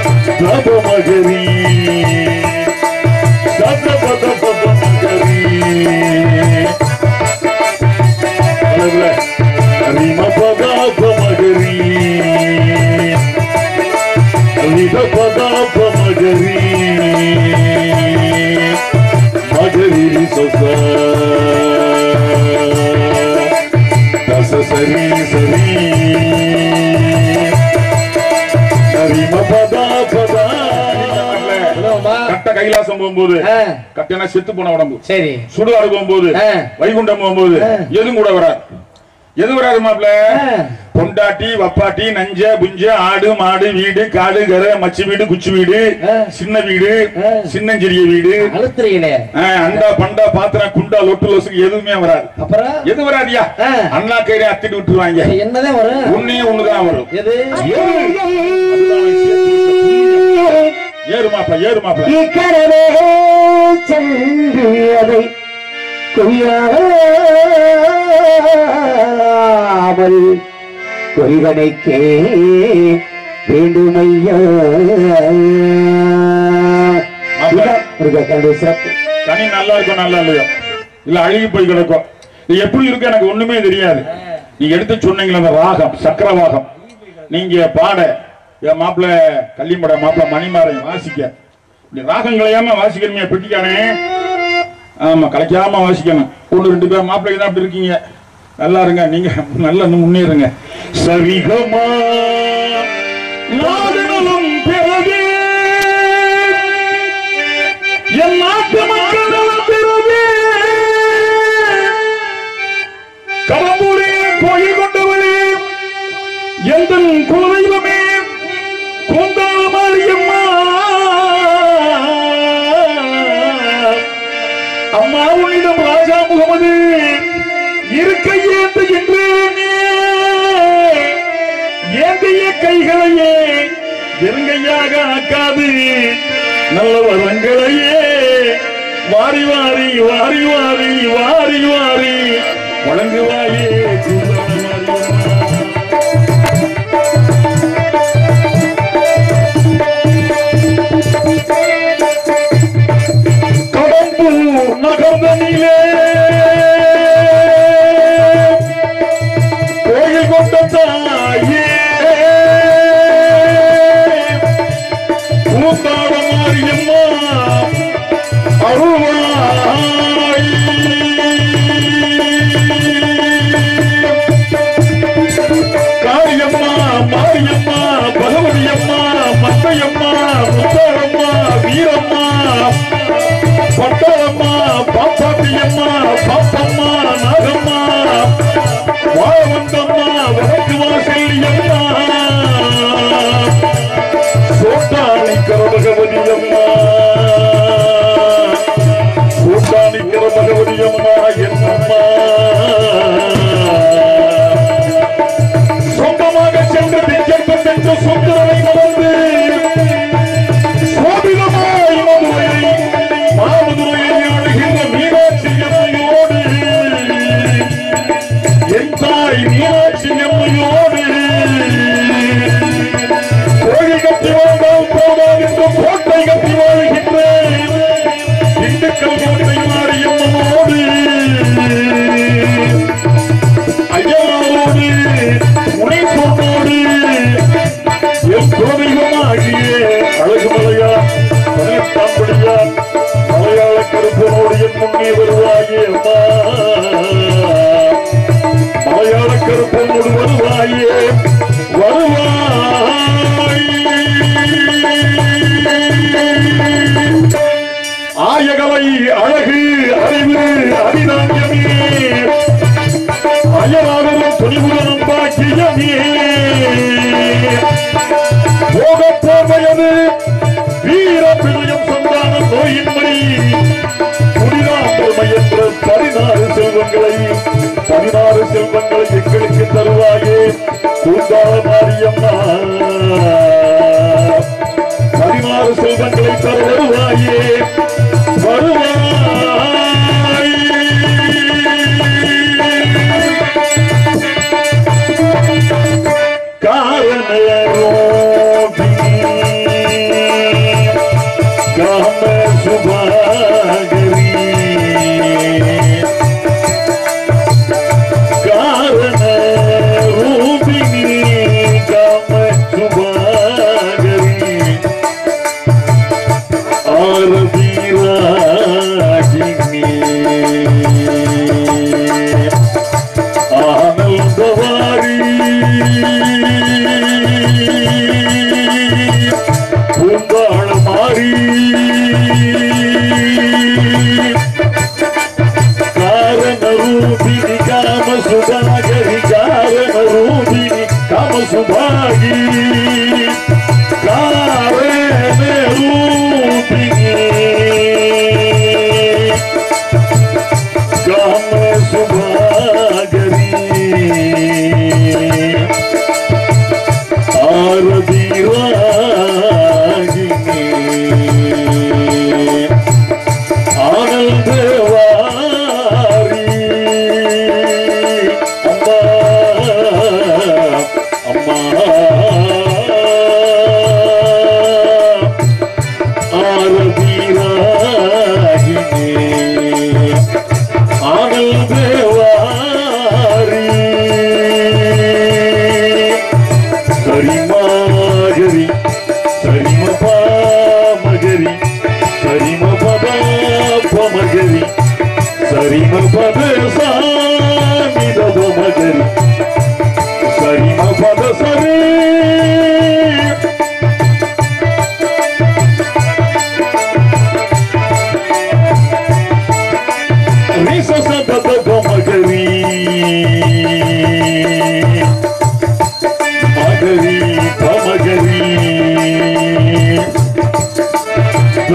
மகரி சத பத பத மகரி ரிம பதாப மகரி ரித பதாப மகரி மகரி சச தச சரி சரி ரிம பதாபதா கட்ட கைலாசம் போகும்போது கட்டனா செத்து போன உடம்பு சரி சுடுகாடு போகும்போது வைகுண்டம் போகும்போது எதுவும் கூட வராது எது வராது மாப்ள பொண்டாட்டி வப்பாட்டி நஞ்ச புஞ்ச ஆடு மாடு வீடு காடு கரை மச்சி வீடு குச்சி வீடு சின்ன வீடு சின்னஞ்சிறிய வீடு அண்டா பண்டா பாத்திரம் குண்டா லொட்டு லொசுக்கு எதுவுமே வராது அப்புறம் எது வராதியா அண்ணா கையில அத்திட்டு விட்டுருவாங்க என்னதான் வரும் உன்னையும் ஒண்ணுதான் வரும் ஏறு மாப்ள ஏறு மாப்ள கொய்யாமல் கொய்வனைக்கே வேண்டுமையா சிறப்பு கனி நல்லா இருக்கும் நல்லா இல்லையோ இல்ல அழுகி போய் கிடக்கும் இது எப்படி இருக்கு எனக்கு ஒண்ணுமே தெரியாது நீங்க எடுத்து சொன்னீங்களா அந்த ராகம் சக்கரவாகம் நீங்க பாட என் மாப்பிள்ள கள்ளிமட மாப்பிள்ள மணிமாரையும் வாசிக்க இப்படி ராகங்களையாம வாசிக்கணுமே பெட்டிக்கானே ஆமா கலைக்காம வாசிக்கணும் ஒன்று ரெண்டு பேர் மாப்பிள்ளைக்கு தான் அப்படி இருக்கீங்க நல்லா இருங்க நீங்க நல்லா முன்னேறுங்க சரிகமா நாடுகளும் பிறகு என் நாட்டு மக்களும் பிறகு கடம்பூரே கோயில் கொண்டவளே எந்த குலதெய்வமே கொண்டாமாரியம்மா அம்மா உன்னிடம் ராஜா முகமது இருக்க ஏந்துகின்றேனே ஏந்திய கைகளையே வெறுங்கையாக ஆக்காது நல்ல வரங்களையே வாரி வாரி வாரி வாரி வாரி வாரி வழங்குவாயே கடம்பூர் நகர்ந்தனிலே கோயில் கொண்ட தாயே கூத்தாட மாரியம்மா அருள்வாய் காரியம்மா மாரியம்மா பகவதியம்மா மத்தையம்மா முத்தாரம்மா வீரம்மா பட்டாளம்மா பாப்பாத்தியம்மா பாப்பம்மா நாகம்மா வாழ்வந்தம்மா வடக்கு வாசல்யம்மா சோட்டானிக்கர பகவதியம்மா சோட்டானிக்கர பகவதியம்மா என்னம்மா சொந்தமாக சென்று திங்கட்கு சென்று சுந்தரனை மறந்து சோபிதமாய் மதுரையை மாமதுரையை ஆடுகின்ற மீனாட்சி அம்மையோடு என் தாய் மீனாட்சி அம்மையோடு கோழி கட்டி வாழ்ந்தால் போதாது என்று கோட்டை கட்டி வாழ்கின்றேன் திண்டுக்கல் கோட்டை மாரியம்மனோடு ஐயாவோடு முனைப்போடு என் குலதெய்வமாகிய அழகு மலையா 18ஆம் படியா மலையாள கருப்பனோடு என் முன்னே வருவாயே அம்மா மலையாள கருப்பனோடு வருவாயே வருவாய் ஆயகலை அழகு அறிவு அரிதாங்கியமே அயலாகவும் துணிவுடன் பாக்கியமே போகப்போர் வயது வீர பிழையம் சந்தான நோயின்மணி குடிதான் பெருமை என்ற 16 செல்வங்களை எங்களுக்கு தருவாயே கூந்தாள மாரியம்மா 16 செல்வங்களை தர வருவாயே வருவாய் காரண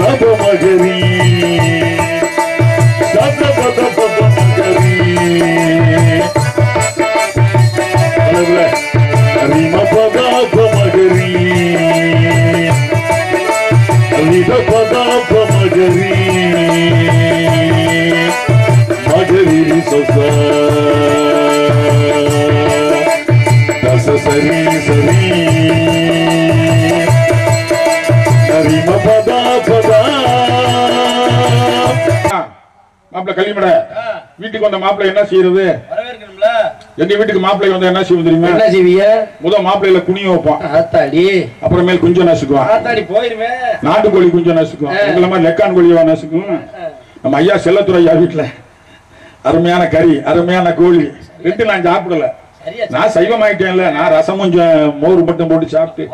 மகரி சத பத பத மகரி ரிம பத மகரி ரித பத மகரி மகரி சச தச சரி சரி ரிம பத பத மாப்பிள்ள கல்யாண வீட்டுக்கு வந்த மாப்பிள்ளை என்ன செய்யறது? எங்க வீட்டுக்கு மாப்பிள்ளை வந்து என்ன செய்வது தெரியுமா? என்ன செய்வீங்க? முதல் மாப்பிள்ளையில குனிய வைப்பான், ஆத்தாடி. அப்புறமேல் குஞ்சம் நசுக்குவான், ஆத்தாடி போயிருமே. நாட்டுக்கோழி குஞ்சம் நசுக்கும், எங்கள மாதிரி லெக்கான் கோழியா நசுக்கும். நம்ம ஐயா செல்லத்துறை ஐயா வீட்டுல அருமையான கறி, அருமையான கோழி ரெண்டு நான் சாப்பிடல. நான் சைவம் ஆயிட்டேன்ல, நான் ரசம் கொஞ்சம் மோர் மட்டும் போட்டு சாப்பிட்டு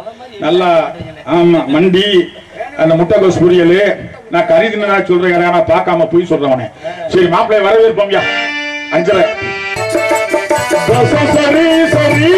நல்லா. ஆமா, மண்டி அந்த முட்டைகோஸ் பொரியல் நான் கறி தின்னு சொல்றேன், நான் பார்க்காம போய் சொல்றவனே. சரி மாப்பிள்ளை வரவேற்போம்யா. அஞ்சரை சரி சரி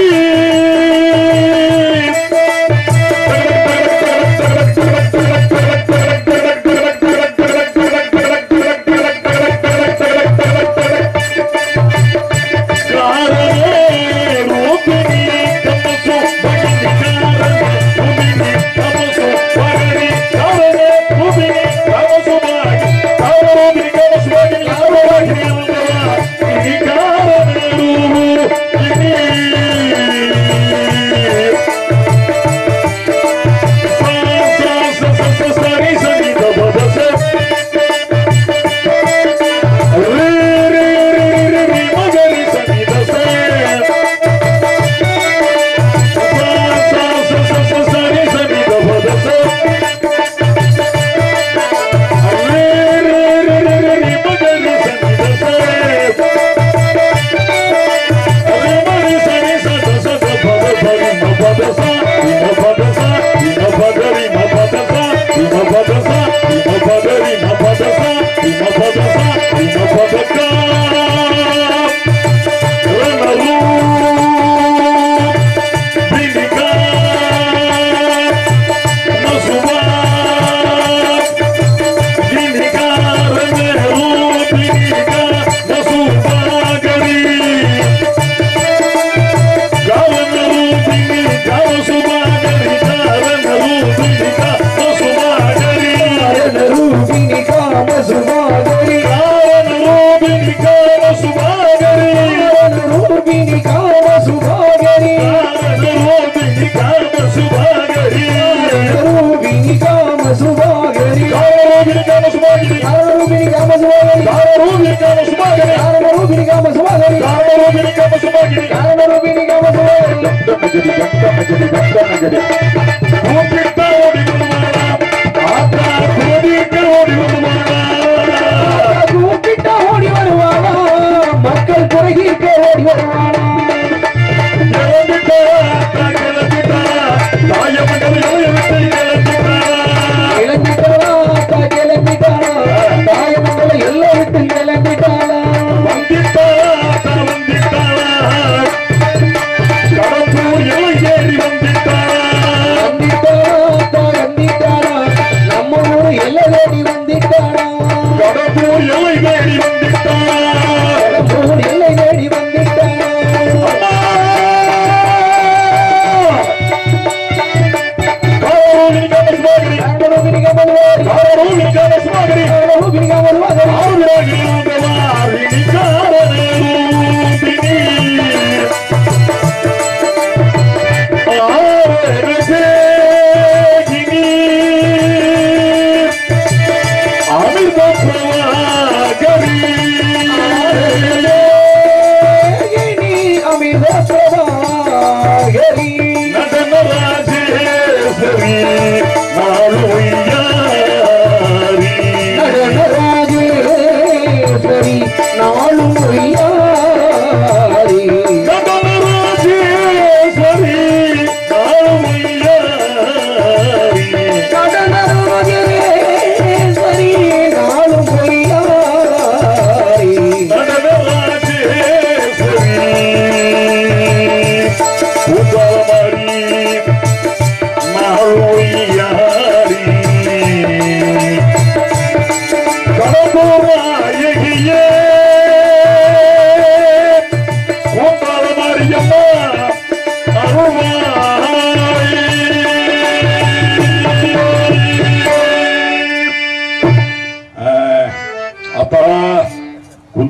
ராஜே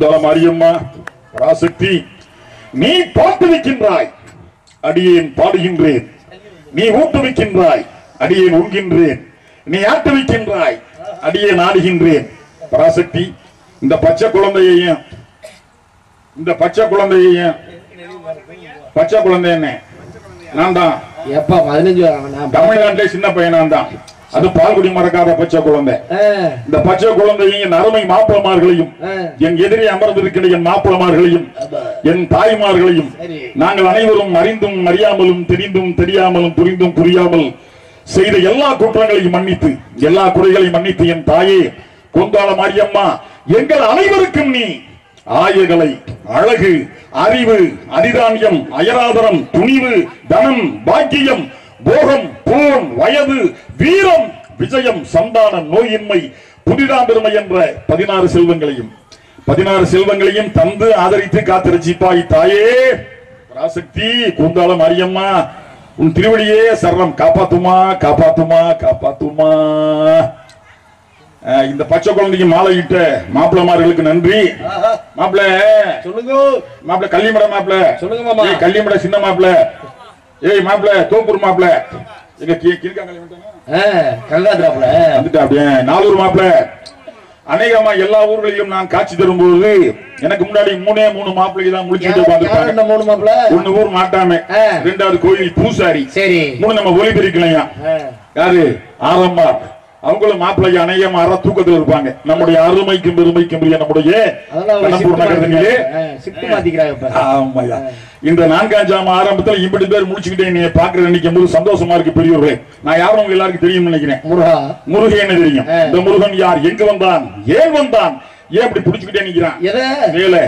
குந்தள மாரியம்மா பராசக்தி, நீ பாட்டுவிக்கின்றாய், அடியேன் பாடுகின்றேன். நீ ஊட்டுவிக்கின்றாய், அடியேன் உண்கின்றேன். நீ ஆட்டுவிக்கின்றாய், அடியேன் ஆடுகின்றேன். பராசக்தி, இந்த பச்சை குழந்தையையும் பச்சை குழந்தை என்ன நான் தான் எப்ப 15 தமிழ்நாட்டிலே சின்ன பையனான் தான். அது பால்குடி மறக்காத பச்சை குழந்தை. இந்த பச்சை குழந்தையும் என் அருமை மாப்பிளமார்களையும், என் எதிரே அமர்ந்திருக்கிற என் மாப்பிளமார்களையும், என் தாய்மார்களையும் நாங்கள் அனைவரும் அறிந்தும் அறியாமலும் தெரிந்தும் தெரியாமலும் புரிந்தும் புரியாமல் செய்த எல்லா குற்றங்களையும் மன்னித்து, எல்லா குறைகளையும் மன்னித்து, என் தாயே குந்தாள மாரியம்மா, எங்கள் அனைவருக்கும் நீ ஆயகளை, அழகு, அறிவு, அதிதானியம், அயராதரம், துணிவு, தனம், பாக்கியம், போகம், போன், வயது, வீரம், விஜயம், சந்தானம், நோயின்மை, புதிதாம்பெருமை என்ற 16 செல்வங்களையும் தந்து ஆதரித்து காத்திருச்சிப்பாய் தாயே பராசக்தி குந்தாள மாரியம்மா, உன் திருவடியே சரணம். காப்பாத்துமா காப்பாத்துமா காப்பாத்துமா. இந்த பச்சை குழந்தைக்கு மாலை இட்ட மாப்பிளமார்களுக்கு நன்றி. மாப்பிள சொல்லுங்க, மாப்பிள கள்ளிமட மாப்பிள சொல்லுங்க மாமா. கள்ளிமட சின்ன மாப்பிள, ஏய் மாப்பிள தோப்பூர் மாப்பிள, எங்க கல்லாதுராப்ல வந்துட்டு அப்படியே நாலூர் மாப்பிள. அநேகமா எல்லா ஊர்களிலும் நான் காட்சி தரும்போது எனக்கு முன்னாடி 3 மாப்பிள்ளைக்கு தான் முடிச்சுட்டு உட்கார்ந்துருப்பாங்க. 3 மாப்பிள, 1 ஊர் மாட்டாமே, 2வது கோயில் பூசாரி, சரி 3 நம்ம ஒளிபெருக்கலையா யாரு ஆரம்பா, அவங்களும் மாப்பிள்ளைக்கு அநேகமா தூக்கத்தில் இருப்பாங்க. நம்முடைய அருமைக்கும் பெருமைக்கும் நம்முடைய இந்த 4ஆம் ஜாம ஆரம்பத்தில் இப்படி பேர் முடிச்சுக்கிட்டே நீ பாக்குற நினைக்கும் போது சந்தோஷமா இருக்கு. பெரியவர்களே, நான் யாரும் உங்க எல்லாருக்கும் தெரியும் நினைக்கிறேன். முருகன் தெரியும். இந்த முருகன் யார், எங்க வந்தான், ஏன் வந்தான், ஏன் இப்படி புடிச்சுக்கிட்டே நிக்கிறான் வேலை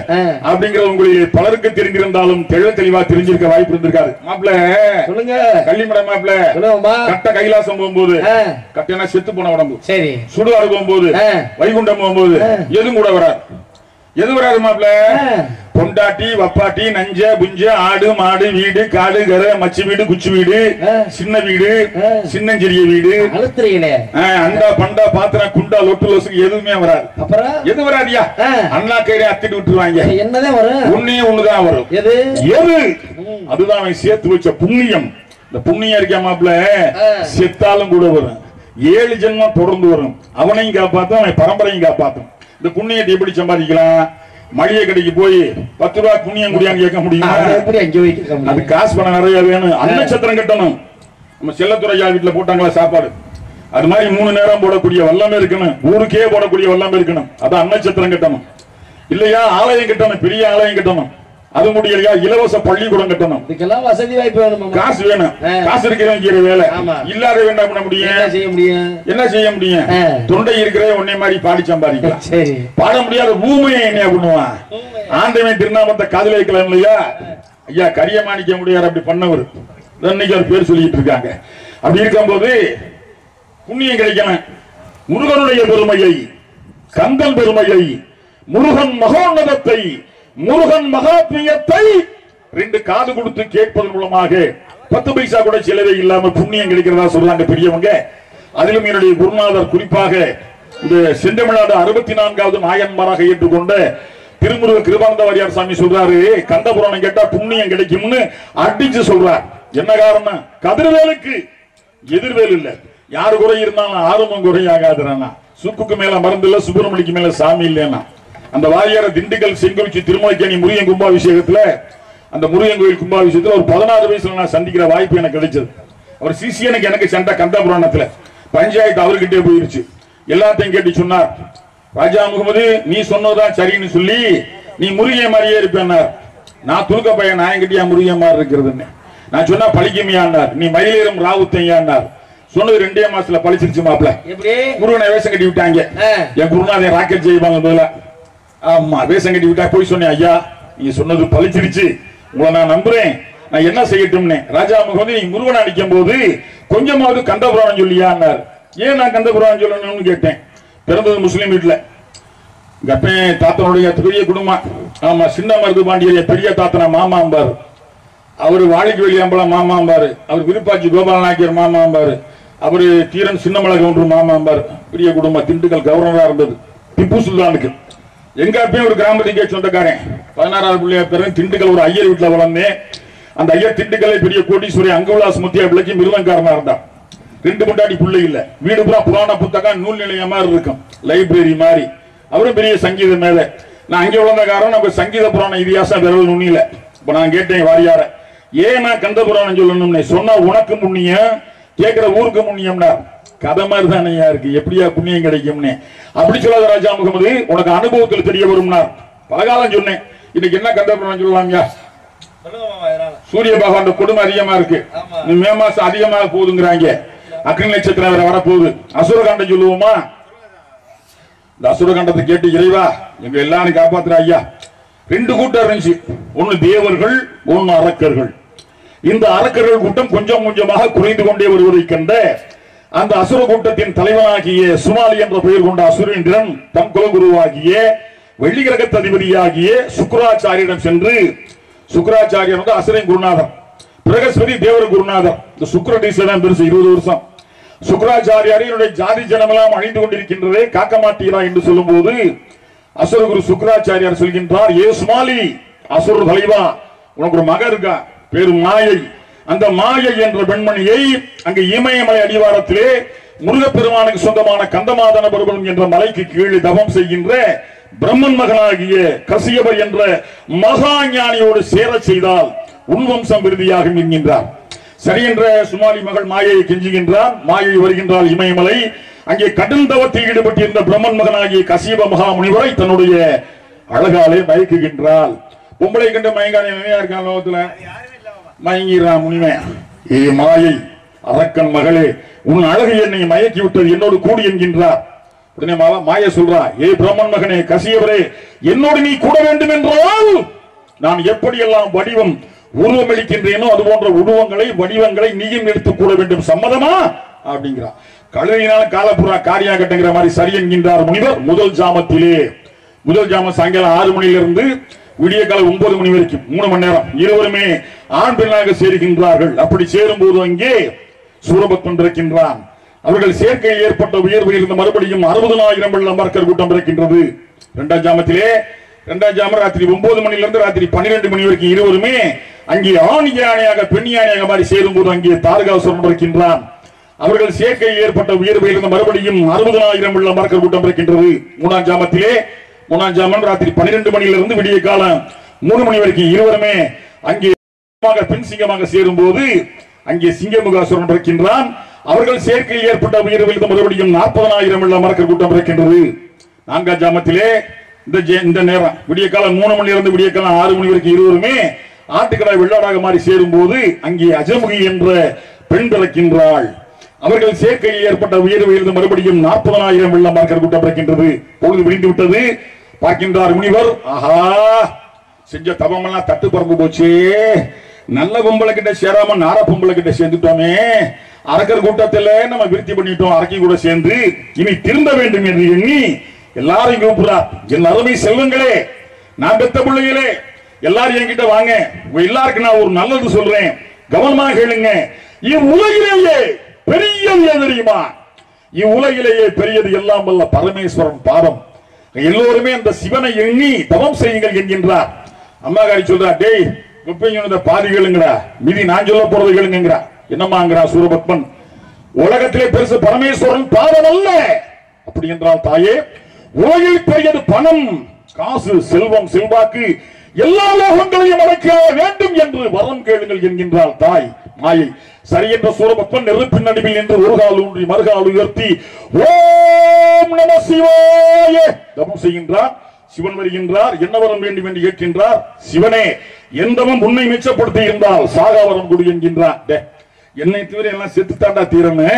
அப்படிங்கறது உங்களுக்கு பலருக்கு தெரிஞ்சிருந்தாலும் தெளிவா தெரிஞ்சிருக்க வாய்ப்பு இருந்திருக்காரு. மாப்பிள்ள சொல்லுங்க, கள்ளிமட மாப்பிள்ள கட்ட கைலாசம் போகும்போது கட்டனா செத்து போன உடம்பு, சரி சுடுகாடு போகும்போது, வைகுண்டம் போகும்போது எதுவும் கூட வராது. எது வராது மாப்பிள்ள, பொண்டாட்டி வப்பாட்டி நஞ்ச புஞ்ச ஆடு மாடு வீடு காடு கரை மச்சி வீடு குச்சி வீடு சின்ன வீடு சின்னஞ்சிறிய வீடு அண்டா பண்டா பாத்திரம் குண்டா லொட்டு லொசுக்கு எதுவுமே வராது. அப்புறம் எது வராதியா, அண்ணா கையில அத்திட்டு விட்டுருவாங்க. என்னதான் வரும், ஒண்ணுதான் வரும். எது அதுதான் அவன் சேர்த்து வச்ச புண்ணியம். இந்த புண்ணியம் இருக்க மாப்பிள்ள செத்தாலும் கூட வரும். 7 ஜென்மம் தொடர்ந்து வரும். அவனையும் காப்பாத்தும், அவன் பரம்பரையும் காப்பாத்தும். இந்த புண்ணியத்தை எப்படி சம்பாதிக்கலாம், மளிகை கடைக்கு போய் 10 ரூபாய் புண்ணியம் குடியான்னு கேட்க முடியுமா? அது காசு பணம் நிறைய வேணும். அன்னச்சத்திரம் கட்டணும். நம்ம செல்லத்துறையா வீட்டுல போட்டாங்களா சாப்பாடு, அது மாதிரி 3 நேரம் போடக்கூடிய வல்லமே இருக்கணும். ஊருக்கே போடக்கூடிய வல்லமே இருக்கணும். அது அன்னச்சத்திரம் கட்டணும். இல்லையா ஆலயம் கட்டணும், பெரிய ஆலயம் கட்டணும். அது முடியலையா இலவச பள்ளிக்கூடம் கட்டணும். இதுக்கெல்லாம் வசதி வாய்ப்பு வேணும், காசு வேணும். காசு இருக்கிறவங்க வேலை இல்லாத வேண்டாம் பண்ண முடியும். என்ன செய்ய முடியும், தொண்டை இருக்கிற உன்னை மாதிரி பாடி சம்பாதிக்கலாம். சரி பாட முடியாத ஊமையை என்ன பண்ணுவான், ஆண்டவன் திருநாமத்தை காதல வைக்கலாம் இல்லையா. ஐயா கரியமாணிக்க முடியாது அப்படி பண்ணவர் இன்னைக்கு அவர் பேர் சொல்லிட்டு இருக்காங்க. அப்படி இருக்கும்போது புண்ணியம் கிடைக்கணும். முருகனுடைய பெருமையை, கந்தன் பெருமையை, முருகன் மகோன்னதத்தை, முருகன் மகாத்மியத்தை 2 காது கொடுத்து கேட்பதன் மூலமாக 10 பைசா கூட செலவே இல்லாம புண்ணியம் கிடைக்கிறதா சொல்றாங்க பெரியவங்க. அதிலும் என்னுடைய குருநாதர் குறிப்பாக இந்த செந்தமிழ்நாடு 64வது நாயன்மாராக ஏற்றுக்கொண்ட திருமுருக கிருபானந்த வாரியார் சாமி சொல்றாரு, கந்தபுராணம் கேட்டா புண்ணியம் கிடைக்கும்னு அடிச்சு சொல்றார். என்ன காரணம், கதிர்வேலுக்கு எதிர்வேல் இல்ல. யாரு குறை இருந்தாலும் ஆரம்பம் குறையாகாதுன்னா, சுக்குக்கு மேல மருந்து இல்ல, சுப்பிரமணிக்கு மேல சாமி இல்லைன்னா. அந்த வாரியார திண்டுக்கல் செங்குறிச்சி திருமலைக்கேணி முருகன் கும்பாபிஷேகத்துல, அந்த முருகன் கோயில் கும்பாபிஷேகத்துல ஒரு 16 வயசுல நான் சந்திக்கிற வாய்ப்பு எனக்கு கிடைச்சது. அவர் சிசியனுக்கு எனக்கு சண்டை கந்தபுராணத்துல, பஞ்சாயத்து அவர்கிட்டே போயிருச்சு. எல்லாத்தையும் கேட்டு சொன்னார், ராஜா முகமது நீ சொன்னதான் சரின்னு சொல்லி நீ முருகன் மாதிரியே இருப்பேன்னார். நான் துருக்க பையன், நான் என்கிட்டயா முருகன் மாதிரி இருக்கிறதுன்னு நான் சொன்னா பழிக்குமையான்னார். நீ மயிலேறும் ராவுத்தையான்னார். சொன்னது 2 மாசத்துல பழிச்சிருச்சு மாப்பிள்ள. முருகனை வேஷம் கட்டி விட்டாங்க. என் குருநாதன் ராக்கெட் செய்வாங்க போல. ஆமா வேஷம் கட்டி விட்டா போய் சொன்னேன், ஐயா நீங்க சொன்னது பழிச்சிருச்சு, உங்களை நான் நம்புறேன், நான் என்ன செய்யட்டும்னே. ராஜா முகமது நீ முருகனை அடிக்கும் போது கொஞ்சமாவது கந்தபுராணம் சொல்லியான்னார். ஏன் நான் கந்தபுராணம் சொல்லணும்னு கேட்டேன். பிறந்தது முஸ்லீம் வீட்டுல, கப்பேன் தாத்தனுடைய பெரிய குடும்பம். ஆமா சின்ன மருது பாண்டிய பெரிய தாத்தனா மாமாம்பாரு, அவரு வாழிக்கு வெளியாம்பலம் மாமாம்பாரு, அவர் விருப்பாச்சி கோபால நாயக்கர் மாமாம்பாரு, அவரு தீரன் சின்னமலை கவுண்டர் மாமாம்பாரு. பெரிய குடும்பம். திண்டுக்கல் கவர்னரா இருந்தது திப்பு சுல்தானுக்கு. எங்க அப்பயும் ஒரு கிராமத்துக்கே சொந்தக்காரன். 16வது பிள்ளையார் பிறகு திண்டுக்கல் ஒரு ஐயர் வீட்டுல வளர்ந்தேன். அந்த ஐயர் திண்டுக்கல்லை பெரிய கோடீஸ்வரி அங்கவிலாஸ் முத்தியா பிள்ளைக்கு மிருதங்காரனா இருந்தான். 2 முண்டாடி பிள்ளை இல்ல. வீடு பூரா புராண புத்தகம் நூல் நிலையம் மாதிரி இருக்கும், லைப்ரரி மாதிரி. அவரும் பெரிய சங்கீத மேல. நான் அங்கே வளர்ந்தக்காரன். நம்ம சங்கீத புராண இதிகாசம் விரல் நுண்ணில. இப்ப நான் கேட்டேன் வாரியார, ஏன் நான் கந்த புராணம் சொல்லணும்னு சொன்னா, உனக்கு புண்ணியம் கேட்கிற ஊருக்கு புண்ணியம்னா கதை மாதிரி தானே இருக்கு, எப்படியா புண்ணியம் கிடைக்கும்னு. அப்படி சொல்லாத ராஜா முகமது, உனக்கு அனுபவத்தில் தெரிய வரும்னா. பலகாலம் சொன்னேன். இன்னைக்கு என்ன கந்த புராணம் சொல்லலாம்யா? சூரிய பகவான் கொடுமை அதிகமா இருக்கு. மே மாசம் அதிகமாக போகுதுங்கிறாங்க. அக்னி நட்சத்திரம் வேற வரப்போகுது. அசுரகாண்டம் சொல்லுவோமா? இந்த அசுரகாண்டத்தை கேட்டு இறைவா எங்க எல்லாரும் காப்பாத்துற ஐயா. 2 கூட்டம் இருந்துச்சு. ஒன்னு தேவர்கள், ஒன்னு அரக்கர்கள். இந்த அரக்கர்கள் கூட்டம் கொஞ்சம் கொஞ்சமாக குறைந்து கொண்டே வருவதை கண்ட அந்த அசுர கூட்டத்தின் தலைவனாகிய சுமாலி என்ற பெயர் கொண்ட அசுரேந்திரன் தம் குலகுருவாகிய வெள்ளி கிரகத்த அதிபதியாகிய சுக்ராச்சாரியிடம் சென்று, சுக்ராச்சாரியர் வந்து அசுரன் குருநாதர், பிரகஸ்பதி தேவர் குருநாதர். இந்த சுக்ரடீசன் பெருசு 20 வருஷம். சுக்ராச்சாரியாரினுடைய ஜாதி ஜனமெல்லாம் அழிந்து கொண்டிருக்கின்றதே, காக்க மாட்டீரா என்று சொல்லும் போது அசுரகுரு சுக்ராச்சாரியார் சொல்கின்றார், ஏ சுமாலி, அசுர தலைவா, உனக்கு ஒரு மகன் இருக்கா, பேரு மாயை. அந்த மாயை என்ற பெண்மணியை அங்கு இமயமலை அடிவாரத்திலே முருகப்பெருமானுக்கு சொந்தமான கந்தமாதன பருவம் என்ற மலைக்கு கீழே தவம் செய்கின்ற பிரம்மன் மகனாகிய கசியபர் என்ற மகா ஞானியோடு சேர செய்தால் உன்வம்சம் விருதியாகும் என்கின்றார். சரி என்ற சுமாலி மகள் மாயையை கெஞ்சுகின்றார். மாயை வருகின்றால் இமயமலை. அங்கே கடும் தவத்தில் ஈடுபட்டிருந்த பிரம்மன் மகனாகிய கசியப மகா முனிவரை தன்னுடைய அழகாலே மயக்குகின்றாள். பொம்பளை கண்டு மயங்கான இருக்கான் லோகத்துல மயங்கிறான் முனிவன். ஏ மாயை, அரக்கன் மகளே, உன் அழகு என்னை மயக்கி விட்டது, என்னோடு கூடி என்கின்றார். உடனே மாய சொல்றா, ஏ பிரம்மன் மகனே கசியவரே, என்னோடு நீ கூட வேண்டும் என்றால் நான் எப்படியெல்லாம் வடிவம் உருவமளிக்கின்றேனோ அது போன்ற உருவங்களை வடிவங்களை நீயும் எடுத்துக் கூட வேண்டும், சம்மதமா அப்படிங்கிறான். கழுவினால காலப்புறா காரியா கட்டுங்கிற மாதிரி சரி என்கின்றார் முனிவர். முதல் ஜாமம் சாயங்காலம் 6 மணியிலிருந்து விடிய கால 9 மணி வரைக்கும் 3 மணி நேரம் இருவருமே ஆண் பெண்ணாக சேர்கின்றார்கள். அப்படி சேரும் போது அங்கே சூரபத்மன் இருக்கின்றான். அவர்கள் சேர்க்கையில் ஏற்பட்ட உயர்வு இருந்த மறுபடியும் 60,000 வெள்ளம் மக்கள் கூட்டம் இருக்கின்றது. 2ஆம் ஜாமத்திலே 2ஆம் ஜாமம் ராத்திரி 9 மணியிலிருந்து ராத்திரி 12 மணி வரைக்கும் இருவருமே அங்கே ஆண் யானையாக பெண் யானையாக மாறி சேரும் போது அங்கே தாரகாசுரன் இருக்கின்றான். அவர்கள் சேர்க்கையில் ஏற்பட்ட உயர்வு இருந்த மறுபடியும் 60,000 வெள்ளம் மக்கள் கூட்டம் இருக்கின்றது. 3ஆம் ஜாமத்திலே 3ஆம் ஜாமம் ராத்திரி 12 மணியிலிருந்து விடிய காலம் 3 மணி வரைக்கும் இருவருமே அங்கே பெண் சிங்கமாக சேரும் போது அங்கே சிங்கமுகாசுரன் இருக்கின்றான். அவர்கள் சேர்க்கையில் ஏற்பட்ட உயர்வு இருந்த மறுபடியும் 40,000 வெள்ளம் மக்கள் கூட்டம் இருக்கின்றது. 4ஆம் ஜாமத்திலே இந்த நேரம் விடிய காலம் 3 மணியிலிருந்து விடிய காலம் 6 மணி வரைக்கும் இருவருமே ஆட்டுக்கடாய் வெள்ளாடாக மாறி சேரும் போது அங்கே அஜமுகி என்ற பெண் பிறக்கின்றாள். அவர்கள் சேர்க்கையில் ஏற்பட்ட உயர்வு இருந்த மறுபடியும் 40,000 வெள்ளம் மக்கள் கூட்டம் இருக்கின்றது. பொழுது விடிந்து விட்டது. பார்க்கின்றார் முனிவர், ஆஹா, செஞ்ச தவம் எல்லாம் தட்டு பறந்து போச்சு. நல்ல பொம்பளை கிட்ட சேராம நார பொம்பளை கிட்ட சேர்ந்துட்டோமே. அரக்கர் கூட்டத்தில் நம்ம விருத்தி பண்ணிட்டோம், அரக்கி கூட சேர்ந்து இனி திரும்ப வேண்டும் என்று எண்ணி எல்லாரையும் கூப்பிடுறார். என் அருமை செல்வங்களே, நான் பெத்த பிள்ளைகளே, எல்லாரும் என்கிட்ட வாங்க. உங்க எல்லாருக்கும் நான் ஒரு நல்லது சொல்றேன், கவனமாக கேளுங்க. இவ்வுலகிலேயே பெரியது தெரியுமா? இவ்வுலகிலேயே பெரியது எல்லாம் வல்ல பரமேஸ்வரன் பாதம். எல்லோருமே அந்த சிவனை எண்ணி தவம் செய்யுங்கள் என்கின்றார். அம்மாக்காரி சொல்றா, டேய் குப்பைங்க பாதி கேளுங்கடா, மீதி நான் சொல்ல போறது கேளுங்கிறா. என்னமாங்கிறா சூரபத்மன், உலகத்திலே பெருசு பரமேஸ்வரன் பாதம் அல்ல. அப்படி என்றால் தாயே, உலகில் பெரியது பணம், காசு, செல்வம், செல்வாக்கு, எல்லா லோகங்களையும் அடக்க வேண்டும் என்று வரம் கேளுங்கள் என்கின்றாள் தாய் மாயை. சரி என்ற சூரபத்மன் நெருப்பின் நடுவில் என்று ஒரு கால் ஊன்றி மறுகால் உயர்த்தி ஓம் நம சிவாய தவம் செய்கின்றார். சிவன் வருகின்றார். என்ன வரம் வேண்டும் என்று கேட்கின்றார். சிவனே, எந்தவன் உன்னை மிச்சப்படுத்தி இருந்தால் சாகாவரம் கொடு என்கின்றார். என்னை தவிர எல்லாம் செத்து தாண்டா தீரமே,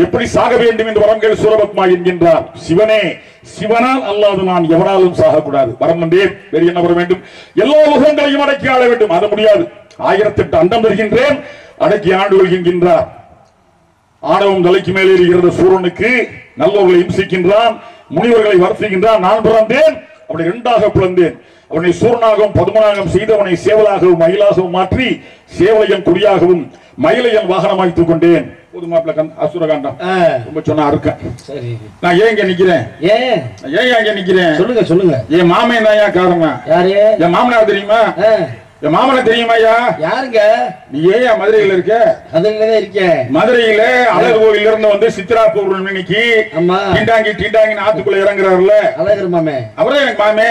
எப்படி சாக வேண்டும் என்று வரம் கேள் சூரபத்மா என்கின்றார். சிவனே, சிவனால் அல்லாது நான் எவனாலும் சாகக்கூடாது, வரம் வந்தேன், வேறு என்ன வர வேண்டும்? எல்லா உலகங்களையும் அடக்கி ஆள வேண்டும், அது முடியாது. 1008 அண்டம் வருகின்றேன், அடக்கி ஆண்டு கொள்கின்றார். ஆணவம் தலைக்கு மேலே இருக்கிற சூரனுக்கு நல்லவர்களை இம்சிக்கின்றான், முனிவர்களை வருத்துகின்றான். நான் பிறந்தேன், அவனை 2ஆக பிளந்தேன். அவனை சூரனாகவும் பதுமனாகவும் செய்தவனை சேவலாகவும் மயிலாகவும் மாற்றி சேவலையன் குடியாகவும் மயிலை என் வாகனமாக வைத்துக் கொண்டேன். புது மாப்பிள்ள அசுரகாண்டம் ரொம்ப சொன்னா இருக்கேன். சரி, நான் ஏன் இங்க நிக்கிறேன்? ஏன் அங்க நிக்கிறேன்? சொல்லுங்க சொல்லுங்க. என் மாமன் தான் ஏன் காரணம். யாரு? என் மாமனார் தெரியுமா? என் மாமனை தெரியுமா? ஐயா யாருங்க? நீ ஏன் மதுரையில இருக்க? மதுரையில இருக்கேன். மதுரையில அழகு கோயில இருந்து வந்து சித்ரா பௌர்ணமிக்கு டீண்டாங்கி டீண்டாங்கி ஆத்துக்குள்ள இறங்குறாருல அழகர் மாமே, அவரே எனக்கு மாமே.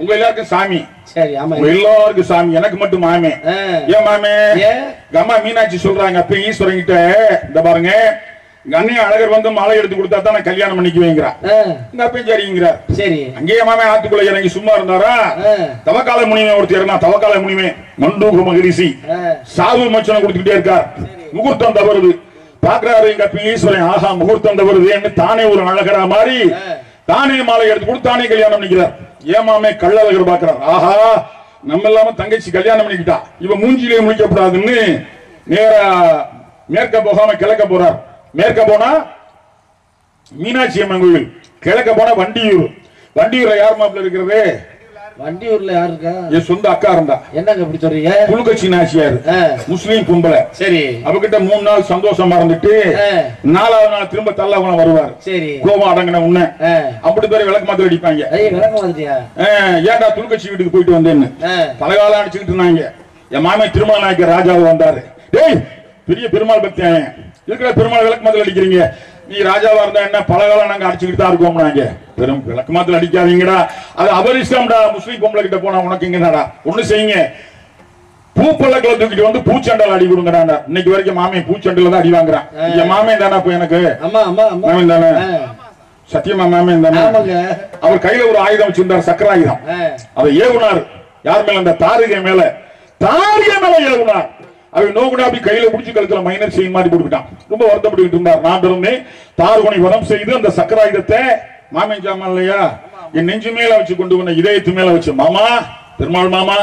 உங்க எல்லாருக்கும் சாமி. சரி, ஆமா, எல்லாருக்கும் சாமி, எனக்கு மட்டும் மாமே. ஏன் மாமே? அம்மா மீனாட்சி சொல்றாங்க, அப்ப ஈஸ்வரன் கிட்ட இந்த பாருங்க, எங்க அண்ணன் அழகர் வந்து மாலை எடுத்து கொடுத்தா தான் நான் கல்யாணம் பண்ணிக்குவேங்கிறா. எங்க அப்பயும் சரிங்கிறார். சரி, அங்கேயே மாமே ஆத்துக்குள்ள இறங்கி சும்மா இருந்தாரா? தவக்கால முனிமே ஒருத்தர் இருந்தா, தவக்கால முனிமே மண்டூக மகிரிசி சாது மச்சனை கொடுத்துக்கிட்டே இருக்கார். முகூர்த்தம் தவறுது பாக்குறாரு எங்க அப்ப ஈஸ்வரன். ஆஹா, முகூர்த்தம் தவறுது தானே ஒரு அழகரா மாதிரி தானே மாலை எடுத்து கொடுத்து தானே கல்யாணம் பண்ணிக்கிறார். ஏமாமே கள்ளழகர் பாக்குறார். ஆஹா, நம்ம இல்லாம தங்கச்சி கல்யாணம் பண்ணிக்கிட்டா, இவ மூஞ்சிலே முடிக்கப்படாதுன்னு நேரா மேற்க போகாம கிழக்க போறார். மேற்க போனா மீனாட்சி அம்மன் கோயில், கிழக்க போனா வண்டியூர். வண்டியூர்ல யார் மாப்பிள்ள இருக்கிறது? வண்டியூர்ல யாரு இருக்கா? என் சொந்த அக்கா இருந்தா. என்னங்க இப்படி சொல்றீங்க? புலுக்கச்சி நாச்சியார், முஸ்லீம் கும்பல. சரி, அவகிட்ட 3 நாள் சந்தோஷமா இருந்துட்டு 4வது நாள் திரும்ப தள்ளவன வருவார். சரி, கோபம் அடங்கின உன்ன அப்படி பேரு விளக்கு மாத்திர அடிப்பாங்க. ஏன்டா துலுக்கச்சி வீட்டுக்கு போயிட்டு வந்தேன்னு பலகாலம் அடிச்சுக்கிட்டு இருந்தாங்க. என் மாமே திருமண நாயக்க ராஜாவு வந்தாரு. டேய், பெரிய பெருமாள் பக்தி இருக்கிற பெருமாள் விளக்கு மாத்திர அடிக்கிறீங்க, நீ ராஜாவா இருந்தா என்ன, பலகாலம் நாங்க அடிச்சுக்கிட்டு தான் இருக்கோம். நாங்க பெரும் விளக்கு மாத்திர அடிக்காதீங்கடா, அது அபரிஷ்டம்டா. முஸ்லீம் பொம்பளை கிட்ட போனா உனக்கு எங்கடா? ஒண்ணு செய்யுங்க, பூப்பள்ளக்களை தூக்கிட்டு வந்து பூச்சண்டல் அடி கொடுங்கடா. இன்னைக்கு வரைக்கும் மாமே பூச்சண்டல தான் அடி வாங்குறான். என் மாமே தானே அப்ப எனக்கு? மாமே தானே, சத்தியமா மாமே தானே. அவர் கையில ஒரு ஆயுதம் வச்சிருந்தார், சக்கர ஆயுதம். அதை ஏவுனார். யார் மேல? அந்த தாரிகை மேல. தாரிகை மேல ஏவுனார். அவன் நோக்குடா அப்படி கையில பிடிச்சி கழுத்துல மைனர் செயின் மாதிரி போட்டுக்கிட்டான். ரொம்ப வருத்தப்பட்டு இருந்தார். நான் இருந்தேன். தார்குணை வரம் செய்து அந்த சக்கராயுதத்தை மாமே ஜாமா இல்லையா என் நெஞ்சு மேல வச்சு கொண்டு வந்த இதயத்து மேல வச்சு, மாமா பெருமாள் மாமா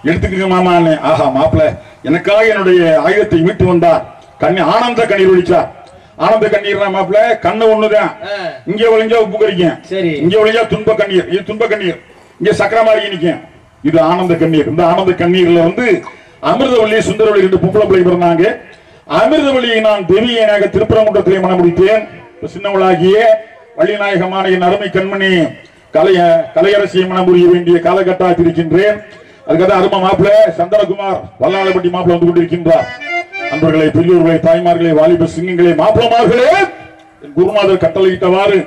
எடுத்துக்கங்க மாமான்னு. ஆஹா, மாப்பிள்ள எனக்காக என்னுடைய ஆயுதத்தை மீட்டு வந்தார். ஆனந்த கண்ணீர் ஒழிச்சார். ஆனந்த கண்ணீர் மாப்பிள்ள கண்ணு ஒண்ணுதான். இங்க ஒளிஞ்சா உப்பு கறிக்கும், இங்க ஒளிஞ்சா துன்ப கண்ணீர். இது துன்ப கண்ணீர், இங்க சக்கர மாதிரி நிக்கும். இது ஆனந்த கண்ணீர். இந்த ஆனந்த கண்ணீர்ல வந்து அமிர்தவள்ளி சுந்தரவள்ளி 2 பொம்பளை பிள்ளை பிறந்தாங்க. அமிர்தவள்ளியை நான் தேவியனாக திருப்பரங்குன்றத்திலே மனம் முடித்தேன். சின்னவளாகிய வள்ளிநாயகமான என் அருமை கண்மணி கலையரசியை மனம் புரிய வேண்டிய காலகட்டத்தில் இருக்கின்றேன். அதுக்காக அருமை மாப்பிள்ள சந்தனகுமார் வல்லாளப்பட்டி மாப்பிள்ள வந்து கொண்டிருக்கின்றார். அன்பர்களை, பெரியோர்களை, தாய்மார்களை, வாலிப சிங்கங்களே, மாப்பிளமார்களே, என் குருநாதர் கட்டளையிட்டவாறு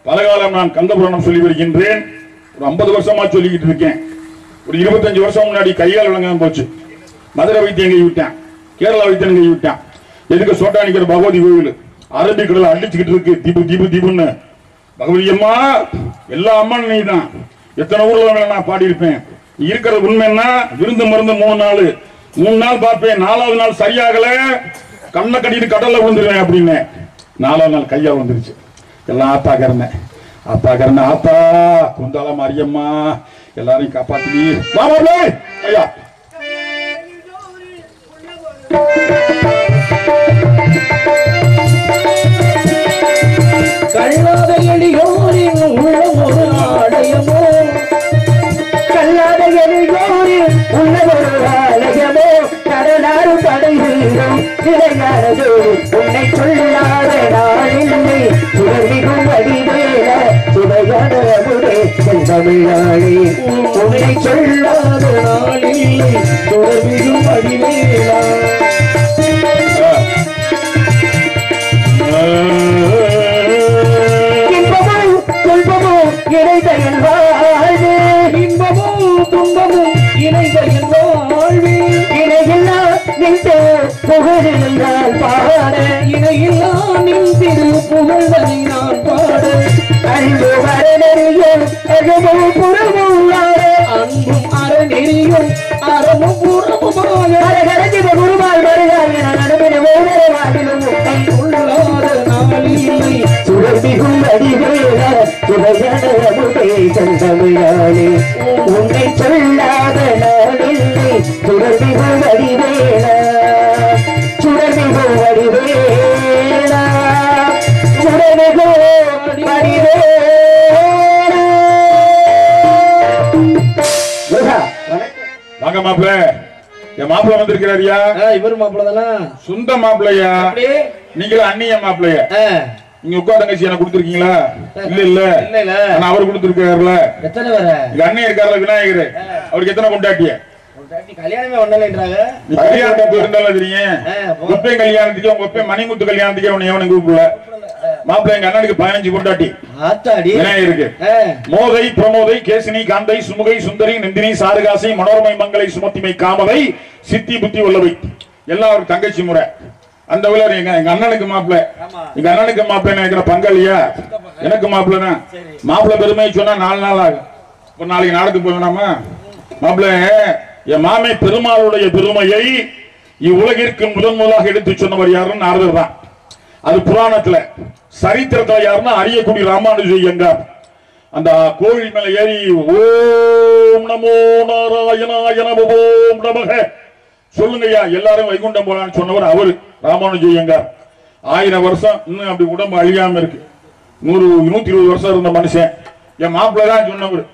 பலகாலம் நான் கந்தபுராணம் சொல்லி வருகின்றேன். ஒரு 50 வருஷமா சொல்லிக்கிட்டு இருக்கேன். ஒரு 25 வருஷம் முன்னாடி கையால் விளங்காம போச்சு. மதுரை வைத்தியம் கை விட்டான், கேரளா வைத்தியம் கை விட்டான். எதுக்கு சோட்டானிக்கிற பகவதி கோவில் அரபிக்கடல அடிச்சுக்கிட்டு இருக்கு, தீபு தீபு தீபுன்னு. பகவதி அம்மா எல்லா அம்மன் நீ தான். எத்தனை ஊர்ல நான் பாடியிருப்பேன். இருக்கிறது உண்மைன்னா விருந்து மருந்து 3 நாள் பார்ப்பேன். 4வது நாள் சரியாகல கண்ணை கட்டிட்டு கடல்ல விழுந்துருவேன் அப்படின்னு. 4வது நாள் கையா வந்துருச்சு. எல்லாம் ஆத்தா கறந்தேன், ஆத்தா கறந்த ஆத்தா குந்தால மாரியம்மா எல்லாரையும் காப்பாத்தி ஐயா. கல்லாத எளியோரின் உள்ள ஒரு ஆலயமோ, கல்லாத எளியோரின் உள்ள ஒரு ஆலயமோ, கடலாறு படைகிறோம் நிலையானது உன்னை சொல்லாத நாளில்லை. சுடர்மிகும் வடிவேல சுவையான முறை செந்தமிழாளே, உன்னை சொல்லாத நாளில்லை. சுடர்மிகும் வடிவேலா இணைந்தயன் வாழ்வு, இன்பமும் துன்பமும் இணைந்தயன் வாழ்வு. இணையில்லா நின் புகழில் நான் பாட, இணையில்லா நின் திரு புகழ்வதை நான் பாட. அன்பு அறநெறியும் அகமும் புறமும் அன்பும் அறநெறியும் அறமும் புறமுமான அரகரஜிவ குருவால் வருகிறார் என நடுவின ஒவ்வொரு வாழிலும் உள்ளாத நாளில்லை. சுடர்மிகும் அடிவேல சுவையமுதே செந்தமிழாளே, உன்னை சொல்லாத நாளில்லை. சுடர்மிகும் அடிவேல சுடர்மிகும் அடிவேலா சுடர்மிகும் அடிவேலா. வாங்க மாப்பிள்ள, என் மாப்பிள்ள வந்திருக்கிறாரியா? இவரு மாப்பிள்ள தானா? சொந்த மாப்பிள்ளையா? நீங்களும் அண்ணிய மாப்பிள்ளையா? நீங்க உட்கா தங்கச்சி எனக்கு கொடுத்துருக்கீங்களா? இல்ல இல்ல இல்ல, நான் அவரு கொடுத்துருக்காருல. எத்தனை பேரு? எங்க அண்ணன் இருக்காருல விநாயகர், அவருக்கு எத்தனை கொண்டாட்டிய? கல்யாணமே ஒண்ணலன்றாங்க. கல்யாணத்துக்கு இருந்தாலும் தெரியும். ஒப்பே கல்யாணத்துக்கு உங்க ஒப்பே மணிமுத்து கல்யாணத்துக்கு அவனை எவனும் கூப்பிடல. மாப்பிள்ளை எங்க அண்ணனுக்கு 15 கொண்டாட்டி விநாயகருக்கு. மோதை பிரமோதை கேசினி காந்தை சுமுகை சுந்தரி நந்தினி சாருகாசி மனோரமை மங்களை சுமத்திமை காமதை சித்தி புத்தி உள்ளவை எல்லாம் ஒரு தங்கச்சி முறை. அந்த விழா எங்க அண்ணனுக்கு மாப்பிள்ளை, எங்க அண்ணனுக்கு மாப்பிள்ளை நினைக்கிற பங்காளியா? எனக்கு மாப்பிள்ளை தான். மாப்பிள்ளை பெருமை சொன்னா 4 நாள் ஆகும். ஒரு நாளைக்கு நாடத்துக்கு போய் வேணாமா? மாப்பிள்ளை என் மாமை பெருமாளுடைய பெருமையை இவ்வுலகிற்கு முதலாக எடுத்து சொன்னவர் யாருன்னு நாரதர் தான். அது புராணத்துல. சரித்திரத்துல யாருன்னா அரியக்குடி ராமானுஜய்யங்கார். அந்த கோவில் மேல ஏறி ஓம் நமோ நாராயணாய நமோ ஓம் நமக சொல்லுங்கய்யா எல்லாரும் வைகுண்டம் போலான்னு சொன்னவர் அவரு ராமானுஜய்யங்கார். 1000 வருஷம் இன்னும் அப்படி உடம்பு அழியாம இருக்கு. 100-120 வருஷம் இருந்த மனுஷன் என் மாப்பிள்ளை தான் சொன்னவர்.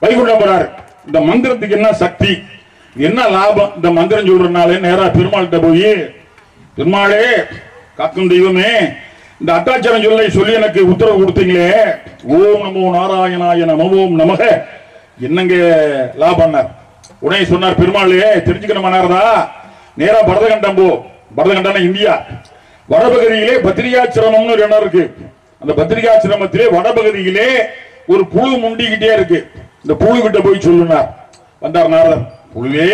வைகுண்டம் போறாரு. இந்த மந்திரத்துக்கு என்ன சக்தி, என்ன லாபம்? இந்த மந்திரம் சொல்றதுனால நேரா பெருமாள்கிட்ட போய், பெருமாளே காக்கும் தெய்வமே, இந்த அட்டாச்சாரம் சொல்லை சொல்லி எனக்கு உத்தரவு கொடுத்தீங்களே, ஓம் நமோ நாராயணாய நமோ ஓம் நமக, என்னங்க லாபம்? உடனே சொன்னார் பெருமாளே தெரிஞ்சுக்கணுமானாரதா, நேரா பரதகண்டம் போ. பரதகண்டம் இந்தியா. வடபகுதியிலே பத்திரிகாச்சிரமம்னு ஒரு இடம் இருக்கு. அந்த பத்திரிகாச்சிரமத்திலே வடபகுதியிலே ஒரு புழு முண்டிக்கிட்டே இருக்கு. இந்த புழு கிட்ட போய் சொல்லுனார். வந்தார் நாரதர். புழுவே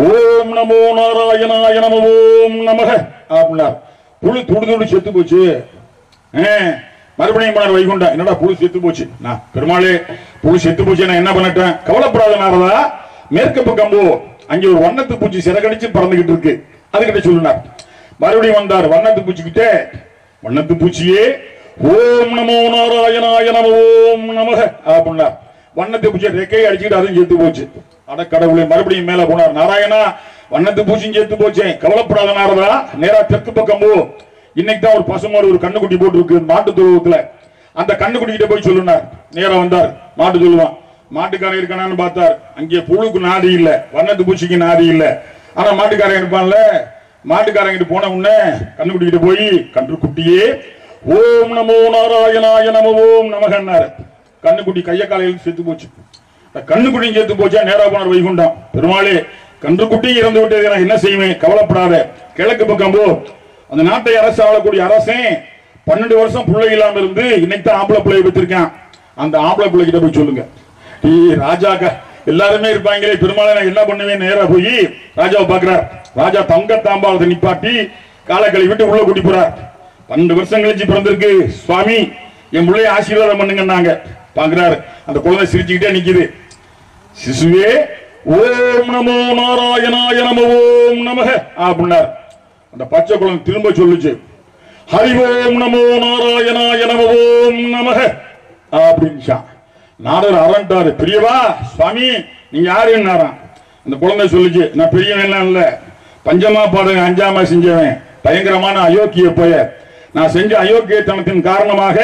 ஓம் நமோ நாராயணாய நமோ ஓம் நமக அப்படின்னார். புழு துடு துடு செத்து போச்சு. மறுபடியும் போனார் வைகுண்டம். என்னடா புழு செத்து போச்சு? நான் பெருமாளே புழு செத்து போச்சு, நான் என்ன பண்ணிட்டேன்? கவலைப்படாத நாரதா, மேற்கு பக்கம் போ, அங்கே ஒரு வண்ணத்து பூச்சி சிறகடிச்சு பறந்துகிட்டு இருக்கு, அதுகிட்ட சொல்லுனார். மறுபடியும் வந்தார். வண்ணத்து பூச்சிக்கிட்ட, வண்ணத்து பூச்சியே ஓம் நமோ நாராயணாய நமோ ஓம் நமக அப்படின்னார். வண்ணத்து பூச்சி ரெக்கையை அடிச்சுக்கிட்டு அதுவும் செத்து போச்சு. அட கடவுளே, மறுபடியும் மேல போனார். நாராயணா வண்ணத்து பூச்சியும் செத்து போச்சேன், கவலைப்படாத நாரதா, நேரா தெற்கு பக்கம் போ, இன்னைக்கு தான் ஒரு பசுமாடு ஒரு கண்ணுக்குட்டி போட்டு இருக்கு மாட்டு தொழுவத்துல, அந்த கண்ணுக்குட்டிகிட்ட போய் சொல்லுனார். நேரா வந்தார். மாட்டு தொழுவான். மாட்டுக்காரன் இருக்கானான்னு பார்த்தார். அங்கே புழுக்கு நாதி இல்ல, வண்ணத்து பூச்சிக்கு நாதி இல்ல. ஆனா மாட்டுக்காரன் இருப்பான்ல, மாட்டுக்காரங்கிட்ட போன உடனே கண்ணுக்குட்டிகிட்ட போய், கன்றுக்குட்டியே ஓம் நமோ நாராயணாய நமோ ஓம் நமகன்னாரு. கண்ணுக்குட்டி கைய காலையில் செத்து போச்சு. கண்ணுக்குட்டியும் செத்து போச்சா? நேரா போனார் வைகுண்டம். பெருமாளே கன்றுக்குட்டியும் இறந்து விட்டது, நான் என்ன செய்வேன்? கவலைப்படாத, கிழக்கு பக்கம் போ, அந்த நாட்டை அரசு ஆளக்கூடிய அரசன் 12 வருஷம் பிள்ளை இல்லாம இருந்து இன்னைக்கு தான் ஆம்பளை பிள்ளையை பெற்றிருக்கான். அந்த ஆம்பளை பிள்ளை கிட்ட போய் சொல்லுங்க. ராஜாக்கா எல்லாருமே இருப்பாங்களே, பெருமாளை நான் என்ன பண்ணுவேன்? நேரா போய் ராஜாவை பாக்குறார். ராஜா தங்க தாம்பாளத்தை நிப்பாட்டி காலக்களை விட்டு உள்ள கூட்டி போறார். 12 வருஷம் கழிச்சு பிறந்திருக்கு சுவாமி, என் பிள்ளைய ஆசீர்வாதம் பண்ணுங்க. பாக்குறாரு. அந்த குழந்தை சிரிச்சுக்கிட்டே நிக்குது. சிசுவே ஓம் நமோ நாராயணாய நமோ ஓம் நமக அப்படின்னார். அந்த பச்சை குழந்தை திரும்ப சொல்லுச்சு, ஹரி ஓம் நமோ நாராயணாய நமோ ஓம் நமக அப்படின்னு. நாரதர் அரண்டாரு. பெரியவா சுவாமி நீங்க யாருன்னாராம். அந்த குழந்தை சொல்லுச்சு, நான் பெரியவன் இல்ல, பஞ்சமா பாடுங்க 5ஆமா செஞ்சவன், பயங்கரமான அயோக்கிய போய, நான் செஞ்ச அயோக்கியத்தனத்தின் காரணமாக